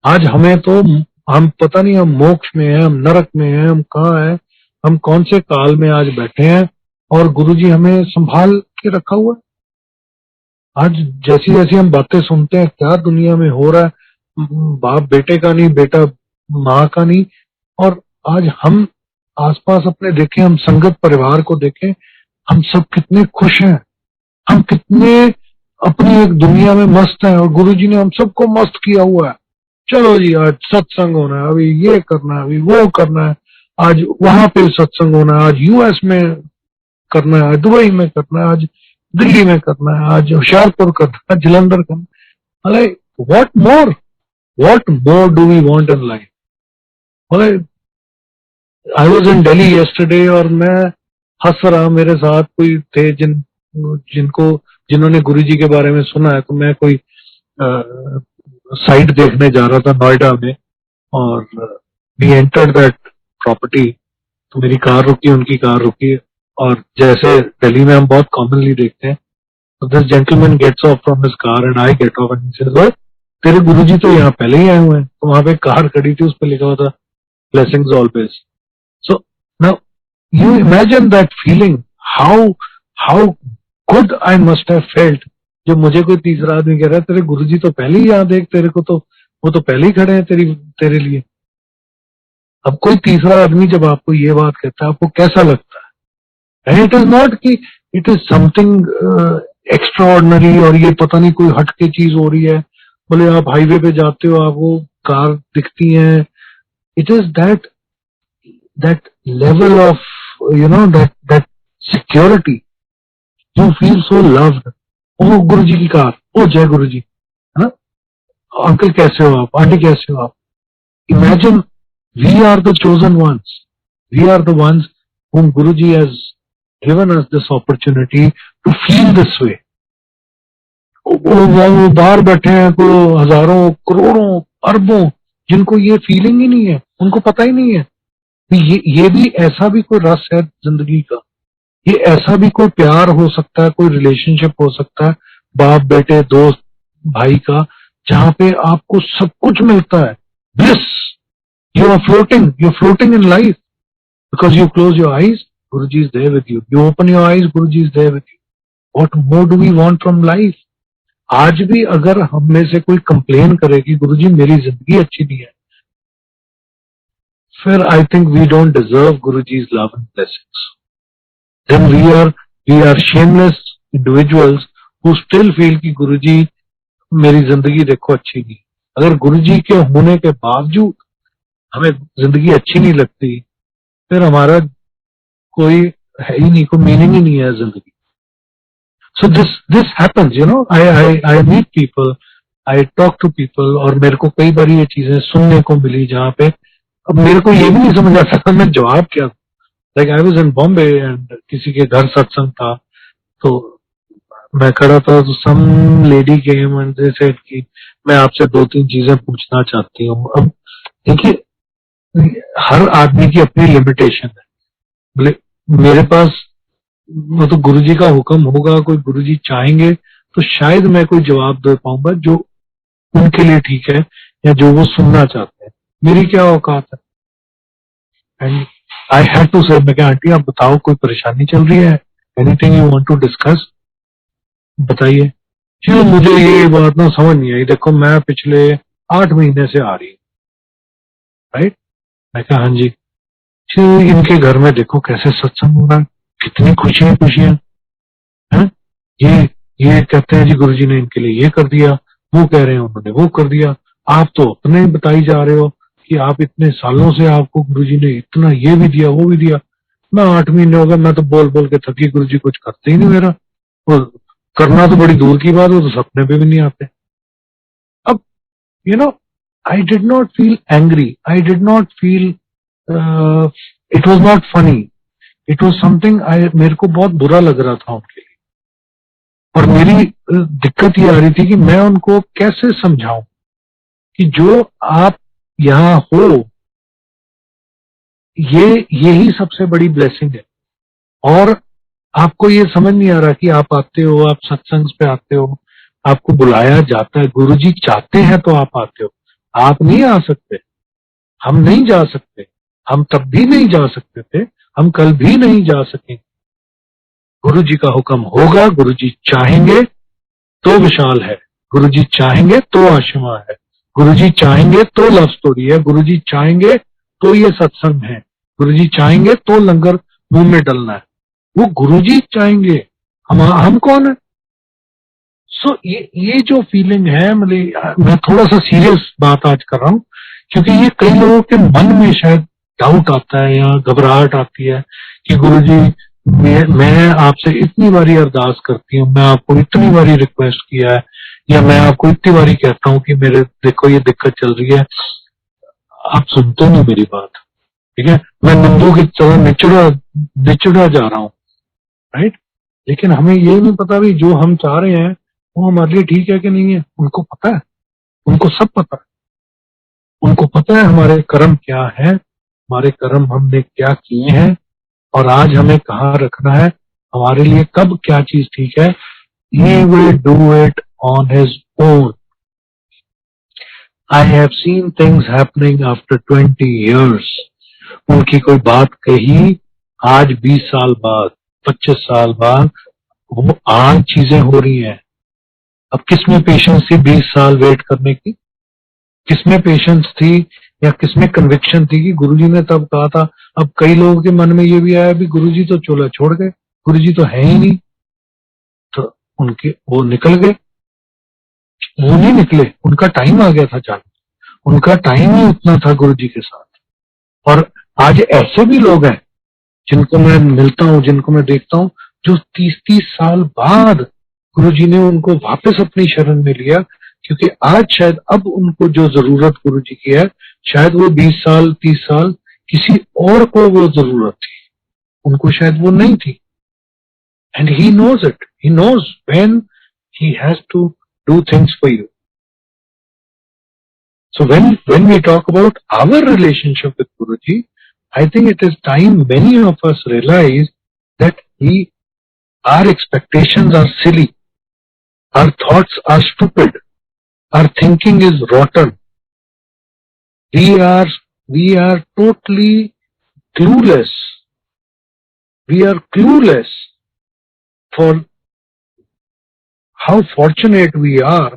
आज हमें तो, हम पता नहीं हम मोक्ष में हैं, हम नरक में हैं, हम कहाँ हैं, हम कौन से काल में आज बैठे हैं, और गुरुजी हमें संभाल के रखा हुआ है। आज जैसी जैसी हम बातें सुनते हैं, क्या दुनिया में हो रहा है, बाप बेटे का नहीं, बेटा माँ का नहीं, और आज हम आसपास अपने देखें, हम संगत परिवार को देखें, हम सब कितने खुश हैं, हम कितने अपनी एक दुनिया में मस्त हैं, और गुरुजी ने हम सबको मस्त किया हुआ है। चलो जी, आज सत्संग होना है, अभी ये करना है, अभी वो करना है, आज वहां पे सत्संग होना है, आज यूएस में करना है, दुबई में करना है, आज दिल्ली में करना है, आज होशियारपुर करना है, जलंधर करना है। Like what more do we want in life? I was in Delhi yesterday, और मैं हंस रहा, मेरे साथ कोई थे जिन्होंने गुरुजी के बारे में सुना है। तो मैं कोई साइट देखने जा रहा था नोएडा में, और वी एंटर्ड दैट प्रॉपर्टी, तो मेरी कार रुकी, उनकी कार रुकी, और जैसे दिल्ली में हम बहुत कॉमनली देखते हैं, तो this gentleman gets off from his car and I get off, and he says, तेरे गुरुजी तो यहाँ पहले ही आए हुए हैं। तो वहां पे कार खड़ी थी, उस पर लिखा हुआ था blessings always. So now you imagine that feeling, how good I must have felt, जब मुझे कोई तीसरा आदमी कह रहा है तेरे गुरुजी तो पहले ही यहाँ देख, तेरे को तो वो तो पहले ही खड़े हैं तेरे लिए। अब कोई तीसरा आदमी जब आपको ये बात कहता है, आपको कैसा लगता है? एंड इट इज नॉट कि it is something extra ordinary और ये पता नहीं कोई हटके चीज हो रही है। बोले आप हाईवे पे जाते हो, आपको कार दिखती है, it is that level of that security, you feel so loved. ओ गुरु जी की कार, ओ जय गुरु जी, है ना? अंकल कैसे हो आप, आंटी कैसे हो आप? Imagine we are the chosen ones, we are the ones whom Guruji has given us this opportunity to feel this way. वो बाहर बैठे हैं को हजारों करोड़ों अरबों, जिनको ये फीलिंग ही नहीं है, उनको पता ही नहीं है ये भी ऐसा भी कोई रस है जिंदगी का, ये ऐसा भी कोई प्यार हो सकता है, कोई रिलेशनशिप हो सकता है बाप बेटे दोस्त भाई का, जहां पे आपको सब कुछ मिलता है। Bliss, you are floating in life because you close your eyes, Guruji is there with you. You open your eyes, Guruji is there with you. What more do we want from life? आज भी अगर हम में से कोई complain करे कि गुरुजी मेरी जिंदगी अच्छी नहीं है, फिर I think we don't deserve Guruji's love and blessings. Then we are shameless individuals who still feel कि गुरुजी मेरी जिंदगी देखो अच्छी नहीं। अगर गुरुजी के होने के बावजूद हमें जिंदगी अच्छी नहीं लगती, फिर हमारा कोई है ही नहीं, कोई मीनिंग ही नहीं है जिंदगी। So this happens, you know, I meet people, I talk to people, और मेरे को कई बार ये चीजें सुनने को मिली जहाँ पे अब मेरे को ये भी नहीं समझ आता था मैं जवाब क्या। Like I was in Bombay and किसी के घर सत्संग था, तो मैं खड़ा था, तो some lady came and they said कि मैं आपसे 2-3 चीजें पूछना चाहती हूँ। अब देखिए, हर आदमी की अपनी लिमिटेशन है। बोले मेरे पास वो तो गुरुजी का हुक्म होगा, कोई गुरुजी चाहेंगे तो शायद मैं कोई जवाब दे पाऊंगा जो उनके लिए ठीक है या जो वो सुनना चाहते हैं। मेरी क्या औकात है? एंड आई हैड टू से, मैं क्या आंटी आप बताओ, कोई परेशानी चल रही है, anything you want to discuss, बताइए। चलो मुझे ये बात ना समझ नहीं आई, देखो मैं पिछले 8 महीने से आ रही हूँ, राइट? मैं कहा हाँ जी। इनके घर में देखो कैसे सत्संग हो रहा है, कितनी खुशियां हैं। ये कहते हैं जी गुरुजी ने इनके लिए ये कर दिया, वो कह रहे हैं उन्होंने वो कर दिया। आप तो अपने बताई जा रहे हो कि आप इतने सालों से आपको गुरुजी ने इतना ये भी दिया वो भी दिया। मैं 8 महीने हो गए, मैं तो बोल बोल के थकी, गुरुजी कुछ करते ही नहीं मेरा, वो करना तो बड़ी दूर की बात, वो तो सपने पे भी नहीं आते। अब you know, I did not feel angry, I did not feel it was not funny, it was something, मेरे को बहुत बुरा लग रहा था उनके लिए। और मेरी दिक्कत ये आ रही थी कि मैं उनको कैसे समझाऊं कि जो आप यहाँ हो यही सबसे बड़ी ब्लेसिंग है। और आपको ये समझ नहीं आ रहा कि आप आते हो, आप सत्संग पे आते हो, आपको बुलाया जाता है, गुरुजी चाहते हैं तो आप आते हो। आप नहीं आ सकते, हम नहीं जा सकते, हम तब भी नहीं जा सकते थे, हम कल भी नहीं जा सकेंगे। गुरुजी का हुक्म होगा, गुरुजी चाहेंगे तो विशाल है, गुरुजी चाहेंगे तो आशिमा है, गुरुजी चाहेंगे तो लव स्टोरी है, गुरुजी चाहेंगे तो ये सत्संग है, गुरुजी चाहेंगे तो लंगर मुंह में डलना है। वो गुरुजी चाहेंगे, हम कौन है? सो ये जो फीलिंग है, मतलब मैं थोड़ा सा सीरियस बात आज कर रहा हूं क्योंकि ये कई लोगों के मन में शायद डाउट आता है या घबराहट आती है कि गुरुजी मैं आपसे इतनी बारी अरदास करती हूँ, मैं आपको इतनी बारी रिक्वेस्ट किया है, या मैं आपको इतनी बारी कहता हूँ कि मेरे देखो ये दिक्कत चल रही है, आप सुनते नहीं मेरी बात, ठीक है? मैं नंदू की तरह निचड़ा जा रहा हूँ, राइट? लेकिन हमें ये नहीं पता भी जो हम चाह रहे हैं वो हमारे लिए ठीक है कि नहीं है। उनको पता है, उनको सब पता है, उनको पता है हमारे कर्म क्या है, हमारे कर्म हमने क्या किए हैं और आज हमें कहाँ रखना है, हमारे लिए कब क्या चीज ठीक है। He will do it on his own. I have seen things happening after 20 years. उनकी कोई बात कही, आज 20 साल बाद, 25 साल बाद वो आज चीजें हो रही हैं। अब किसमें पेशेंस थी 20 साल वेट करने की? किसमें पेशेंस थी या किसमें कन्विक्शन थी कि गुरुजी ने तब कहा था। अब कई लोगों के मन में ये भी आया भी गुरुजी तो चोला छोड़ गए, गुरुजी तो है ही नहीं, तो उनके वो निकल गए। वो नहीं निकले, उनका टाइम आ गया था जाने, उनका टाइम ही उतना था गुरुजी के साथ। और आज ऐसे भी लोग हैं जिनको मैं मिलता हूँ, जिनको मैं देखता हूँ, जो 30-30 साल बाद गुरुजी ने उनको वापस अपनी शरण में लिया, क्योंकि आज शायद अब उनको जो जरूरत गुरुजी की है, शायद वो 20 साल 30 साल किसी और को वो जरूरत थी, उनको शायद वो नहीं थी। And he knows it, he knows when he has to do things for you. So when we talk about our relationship with Guruji, I think it is time many of us realize that our expectations are silly, our thoughts are stupid, our thinking is rotten. We are totally clueless. We are clueless for how fortunate we are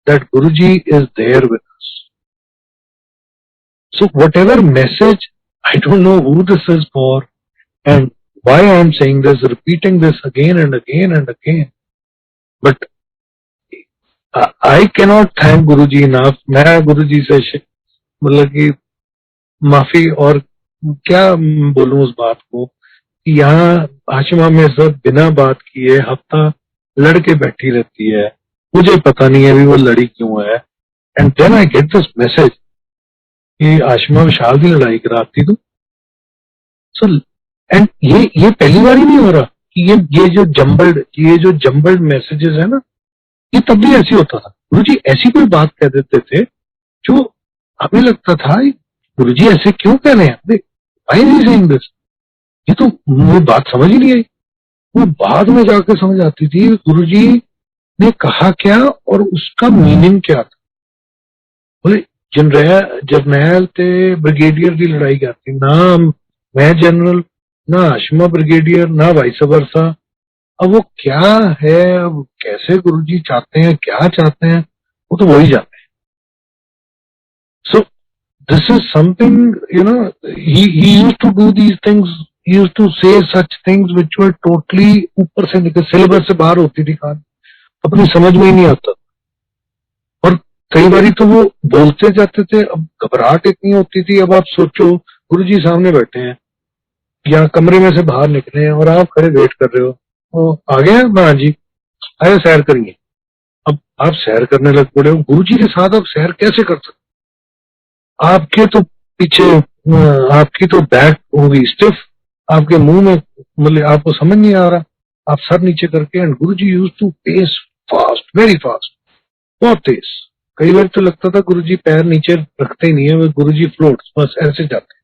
that Guruji is there with us. So whatever message, I don't know who this is for and why I am saying this, repeating this again and again and again, but I cannot thank Guruji enough. मैं गुरुजी से मतलब कि माफी और क्या बोलूं उस बात को कि यहाँ आशिमा में सब बिना बात किए हफ्ता लड़के बैठी रहती है, मुझे पता नहीं है अभी वो लड़ी क्यों है। And then I get this message कि आशिमा विशाल की लड़ाई कराती तू। सो एंड ये पहली बार ही नहीं हो रहा कि ये जो जम्बल्ड मैसेजेस है ना, ये तब भी ऐसे होता था। गुरुजी ऐसी कोई बात कह देते थे जो हमें लगता था गुरुजी ऐसे क्यों कह रहे हैं, why is he saying this, ये तो मुझे बात समझ ही नहीं आई। वो बाद में जाकर समझ आती थी गुरुजी ने कहा क्या और उसका मीनिंग क्या था। बोले जर्नैल ते ब्रिगेडियर की लड़ाई करती, ना मैं जनरल, ना आशिमा ब्रिगेडियर, ना वाइस वर्सा। अब वो क्या है, अब कैसे गुरुजी चाहते हैं, क्या चाहते हैं, वो तो वही जाते हैं। So this is something he used to do these things, he used to say such things which were totally ऊपर से निकल सिलेबस से बाहर होती थी, कहानी अपनी समझ में ही नहीं आता। और कई बार तो वो बोलते जाते थे, अब घबराहट इतनी होती थी। अब आप सोचो गुरुजी सामने बैठे हैं या कमरे में से बाहर निकले हैं और आप खड़े वेट कर रहे हो, तो आ गए हाँ जी आए सैर करेंगे। अब आप सैर करने लग पड़े हो, गुरुजी के साथ आप सैर कैसे कर सकते? आपके तो पीछे आपकी तो बैक होगी स्टिफ, आपके मुंह में मतलब आपको समझ नहीं आ रहा, आप सर नीचे करके। And Guruji used to pace fast, very fast, बहुत तेज। कई बार तो लगता था गुरुजी पैर नीचे रखते ही नहीं है, वो गुरुजी फ्लोट्स बस ऐसे जाते हैं।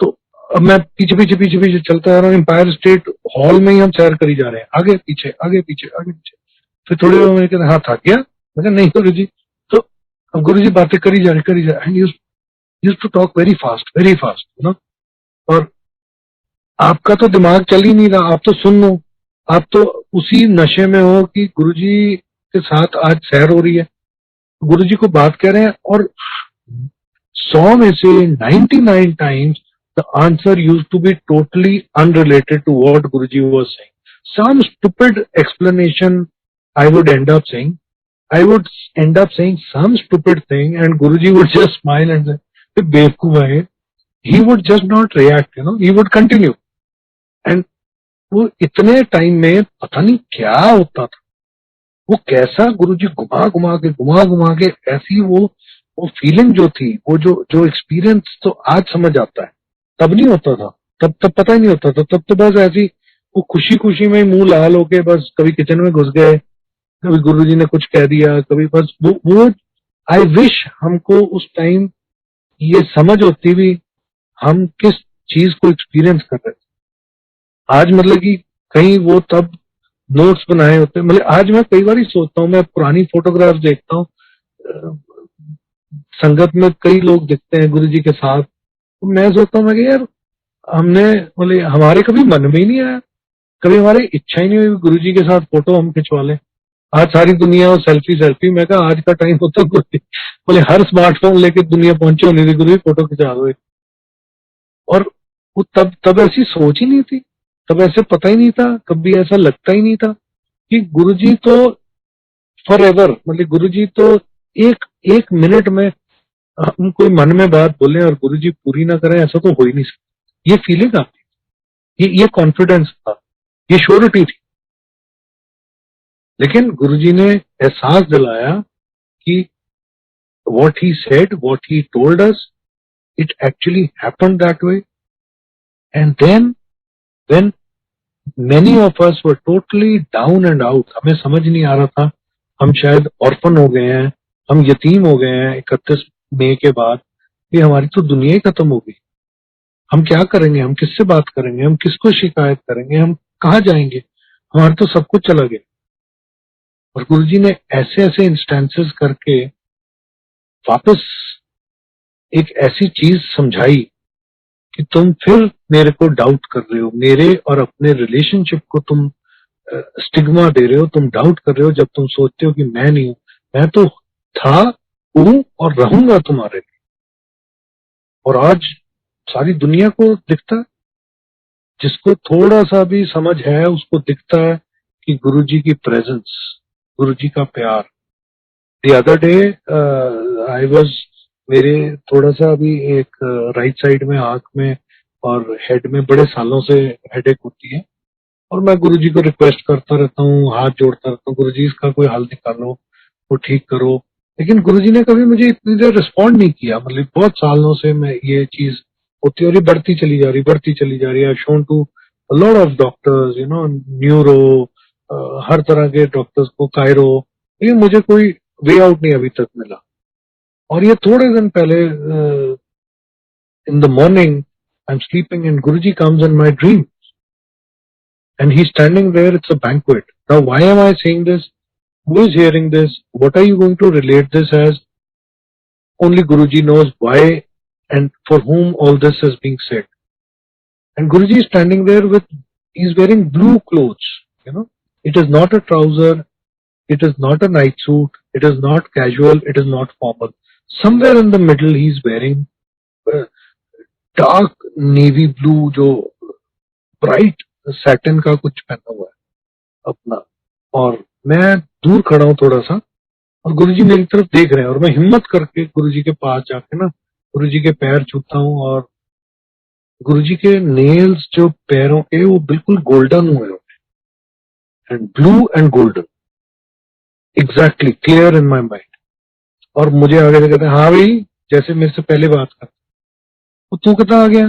तो अब मैं पीछे पीछे पीछे पीछे चलता आ रहा हूँ, एम्पायर स्टेट हॉल में ही हम सैर करी जा रहे हैं, आगे पीछे आगे पीछे आगे पीछे। फिर थोड़ी देर में कहते हाँ थक गया, मैं नहीं गुरुजी। तो अब गुरुजी बातें करी जा रहे and used to talk very fast ना। और आपका तो दिमाग चल ही नहीं रहा, आप तो सुन लो, आप तो उसी नशे में हो कि गुरुजी के साथ आज सैर हो रही है, गुरुजी को बात कह रहे हैं। और 100 में से 99 times the answer used to be totally unrelated to what Guruji was saying. Some stupid explanation I would end up saying. I would end up saying some stupid thing and Guruji would just smile and say, "बेवकूफ है." He would just not react, he would continue. And वो इतने time में पता नहीं क्या होता था, वो कैसा गुरुजी घुमा घुमा के ऐसी वो फीलिंग जो थी, वो जो एक्सपीरियंस तो आज समझ आता है, तब नहीं होता था। तब पता ही नहीं होता था, तब तो बस ऐसी वो खुशी में मुंह लाल होके बस कभी किचन में घुस गए, कभी गुरुजी ने कुछ कह दिया, कभी बस वो आई विश हमको उस टाइम ये समझ होती भी हम किस चीज को एक्सपीरियंस कर रहे थे। आज मतलब कि कहीं वो तब नोट्स बनाए होते, मतलब आज मैं कई बार ही सोचता हूँ, मैं पुरानी फोटोग्राफ देखता हूँ, संगत में कई लोग दिखते हैं गुरुजी के साथ, तो मैं सोचता हूँ मैं कि यार हमने मतलब हमारे कभी मन में ही नहीं आया, कभी हमारी इच्छा ही नहीं हुई गुरुजी के साथ फोटो हम खिंचवा लें। आज सारी दुनिया सेल्फी सेल्फी, मैं कहा आज का टाइम होता कुछ, बोले हर स्मार्टफोन लेके दुनिया पहुंचे होनी थी, गुरु जी फोटो खिंचा दो। और वो तब ऐसी सोच ही नहीं थी, तब ऐसे पता ही नहीं था, कभी ऐसा लगता ही नहीं था कि गुरुजी तो फॉर एवर, मतलब गुरुजी तो एक एक मिनट में हम कोई मन में बात बोले और गुरुजी पूरी ना करें, ऐसा तो हो ही नहीं सकता। ये फीलिंग आती, ये कॉन्फिडेंस था, ये श्योरिटी थी। लेकिन गुरुजी ने एहसास दिलाया कि what he said, what he told us, it actually happened that way. And then when many of us were totally down and out, हमें समझ नहीं आ रहा था, हम शायद ऑर्फन हो गए हैं, हम यतीम हो गए हैं 31 मई के बाद, ये हमारी तो दुनिया ही खत्म हो गई, हम क्या करेंगे, हम किससे बात करेंगे, हम किसको शिकायत करेंगे, हम कहाँ जाएंगे, हमारा तो सब कुछ चला गया। और गुरुजी ने ऐसे ऐसे इंस्टेंसेस करके वापस एक ऐसी चीज समझाई कि तुम फिर मेरे को डाउट कर रहे हो, मेरे और अपने रिलेशनशिप को तुम स्टिग्मा दे रहे हो, तुम डाउट कर रहे हो जब तुम सोचते हो कि मैं नहीं हूं, मैं तो था, हूं और रहूंगा तुम्हारे लिए। और आज सारी दुनिया को दिखता है, जिसको थोड़ा सा भी समझ है उसको दिखता है कि गुरुजी की प्रेजेंस, गुरुजी का प्यार। The other day I was, मेरे थोड़ा सा अभी एक राइट साइड में आंख में और हेड में बड़े सालों से हेडेक होती है, और मैं गुरुजी को रिक्वेस्ट करता रहता हूँ, हाथ जोड़ता रहता हूँ, गुरुजी इसका कोई हल निकालो, वो ठीक करो। लेकिन गुरुजी ने कभी मुझे इतनी देर रिस्पॉन्ड नहीं किया, मतलब बहुत सालों से मैं ये चीज होती है और ये बढ़ती चली जा रही, बढ़ती चली जा रही है। Shown to lot of doctors, you know, neuro, हर तरह के डॉक्टर्स को, कायरो, लेकिन मुझे कोई वे आउट नहीं अभी तक मिला। और ये थोड़े दिन पहले in the morning I am sleeping and Guruji comes in my dream and he's standing there. It's a banquet. Now, why am I saying this? Who is hearing this? What are you going to relate this as? Only Guruji knows why and for whom all this is being said. And Guruji is standing there with, he's wearing blue clothes, you know. It is not a trouser, it is not a night suit, it is not casual, it is not formal. Somewhere in the middle he's wearing dark navy blue, जो bright satin का कुछ पहना हुआ है अपना, और मैं दूर खड़ा हूं थोड़ा सा, और गुरुजी मेरी तरफ देख रहे हैं, और मैं हिम्मत करके गुरुजी के पास जाके ना गुरुजी के पैर छूता हूँ, और गुरुजी के नेल्स जो पैरों के वो बिल्कुल गोल्डन हुए होते, and blue and golden, exactly clear in my mind. और मुझे आगे से कहते हैं, हाँ भाई, जैसे मेरे से पहले बात करते, वो तू कितना आ गया,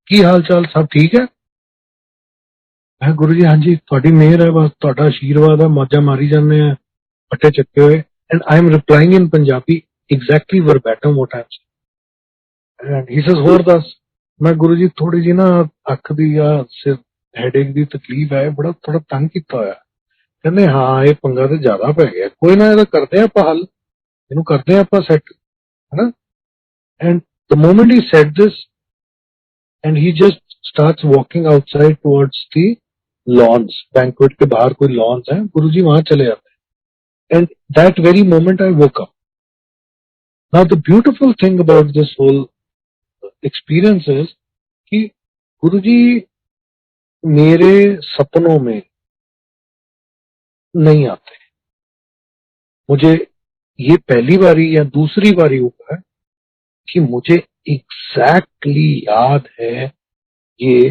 की हाल चाल, सब ठीक है? मैं गुरुजी हाँ जी, थोड़ी मेहर है, बस थोड़ा आशीर्वाद है, मौजा मारी जाने हैं पट्टे चक्के हुए। And I am replying in Punjabi exactly verbatim what I am saying, and he says होर दस। मैं गुरुजी थोड़ी जी ना अख दी या सिर हेडेक दी तकलीफ है, बड़ा थोड़ा तंग किया होया। कहते हाँ ये पंगा तो ज्यादा पै गया, कोई ना ਇਹਦਾ ਕਰਦੇ ਆ ਆਪਾਂ हल, ਇਹਨੂੰ ਕਰਦੇ ਆ ਆਪਾਂ सेट, है ना। And the moment he said this and he just starts walking outside towards the lawns, banquet के बाहर कोई लॉन्स है, गुरुजी वहां चले जाते हैं। And that very moment I woke up. Now the beautiful thing about this whole experience is कि गुरुजी मेरे सपनों में नहीं आते। मुझे ये पहली बारी या दूसरी बारी हुआ है कि मुझे एग्जैक्टली याद है ये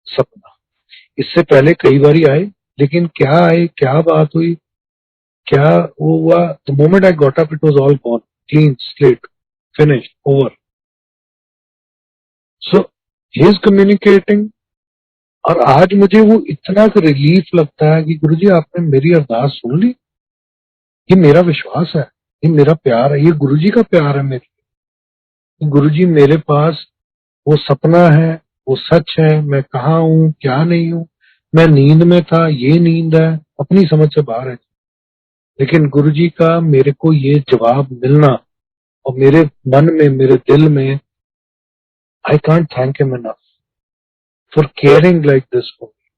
सपना। इससे पहले कई बारी आए, लेकिन क्या आए, क्या बात हुई, क्या वो हुआ, the moment I got up it was all gone, clean slate, finished, over. So he is communicating, और आज मुझे वो इतना रिलीफ लगता है कि गुरुजी आपने मेरी अरदास सुन ली, ये मेरा विश्वास है, ये मेरा प्यार है, ये गुरुजी का प्यार है मेरे। गुरुजी मेरे पास वो सपना है, वो सच है, मैं कहाँ हूँ, क्या नहीं हूँ, मैं नींद में था, ये नींद है, अपनी समझ से बाहर है। लेकिन गुरुजी का मेरे को ये जवाब मिलना, और मेरे मन में, मेरे दिल में, I can't thank him enough for caring like this for me,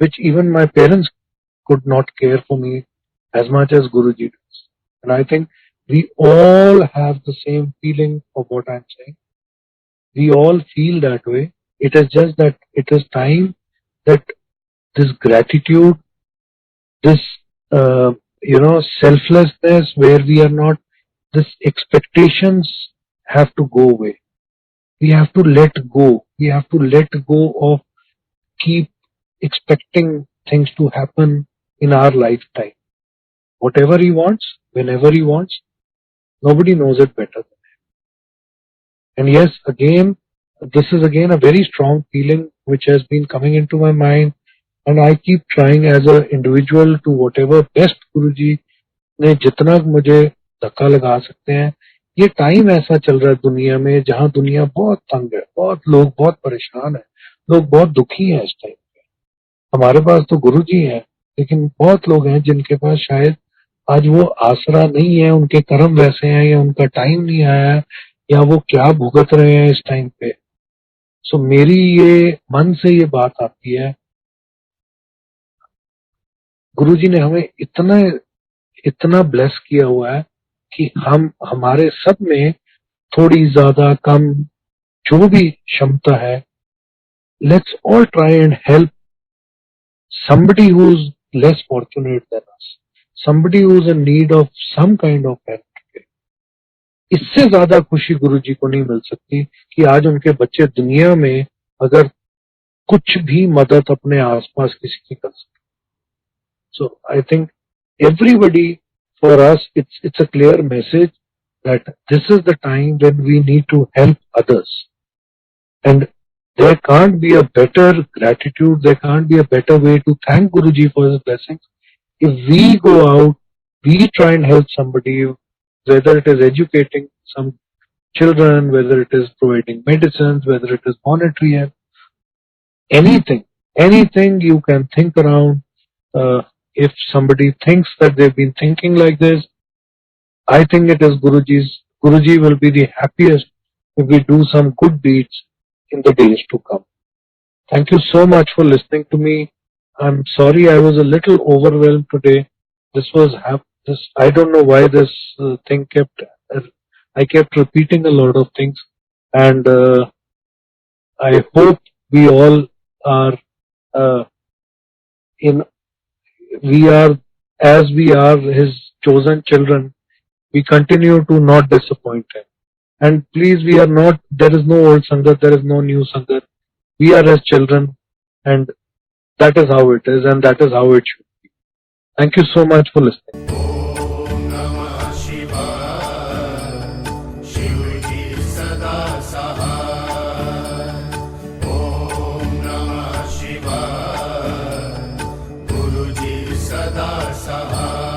which even my parents could not care for me as much as Guruji does. And I think we all have the same feeling of what I'm saying. We all feel that way. It is just that it is time that this gratitude, this, selflessness where we are not, this expectations have to go away. We have to let go. We have to let go of keep expecting things to happen in our lifetime. Whatever he wants, whenever he wants, nobody knows it better. And yes, again, this is again a very strong feeling which has been coming into my mind, and I keep trying as an individual to whatever best Guruji ने जितना मुझे धक्का लगा सकते हैं. ये time ऐसा चल रहा है दुनिया में जहां दुनिया बहुत तंग है, बहुत लोग बहुत परेशान है, लोग बहुत दुखी हैं इस टाइम पे. हमारे पास तो गुरुजी हैं, लेकिन बहुत लोग हैं जिनके पास शायद आज वो आसरा नहीं है, उनके कर्म वैसे हैं या उनका टाइम नहीं आया है या वो क्या भुगत रहे हैं इस टाइम पे. सो मेरी ये मन से ये बात आती है, गुरुजी ने हमें इतना इतना ब्लेस किया हुआ है कि हम हमारे सब में थोड़ी ज्यादा कम जो भी क्षमता है, let's all try and help somebody who's less fortunate than us, somebody who's in need of some kind of help today. इससे ज्यादा खुशी गुरुजी को नहीं मिल सकती कि आज उनके बच्चे दुनिया में अगर कुछ भी मदद अपने आसपास किसी की कर सके. So I think everybody, for us, it's a clear message that this is the time when we need to help others, and there can't be a better gratitude, there can't be a better way to thank Guruji for his blessings. If we go out, we try and help somebody, whether it is educating some children, whether it is providing medicines, whether it is monetary help, anything you can think around. If somebody thinks that they've been thinking like this, I think it is Guruji's. Guruji will be the happiest if we do some good deeds in the days to come. Thank you so much for listening to me. I'm sorry I was a little overwhelmed today. I don't know why this thing I kept repeating a lot of things, and I hope we all are as we are his chosen children, we continue to not disappoint him. And please, there is no old Sangat, there is no new Sangat. We are his children, and that is how it is, and that is how it should be. Thank you so much for listening. Om Namah Shivaya, Shivji Sada Sahaya. Om Namah Shivaya, Guruji Sada Sahaya.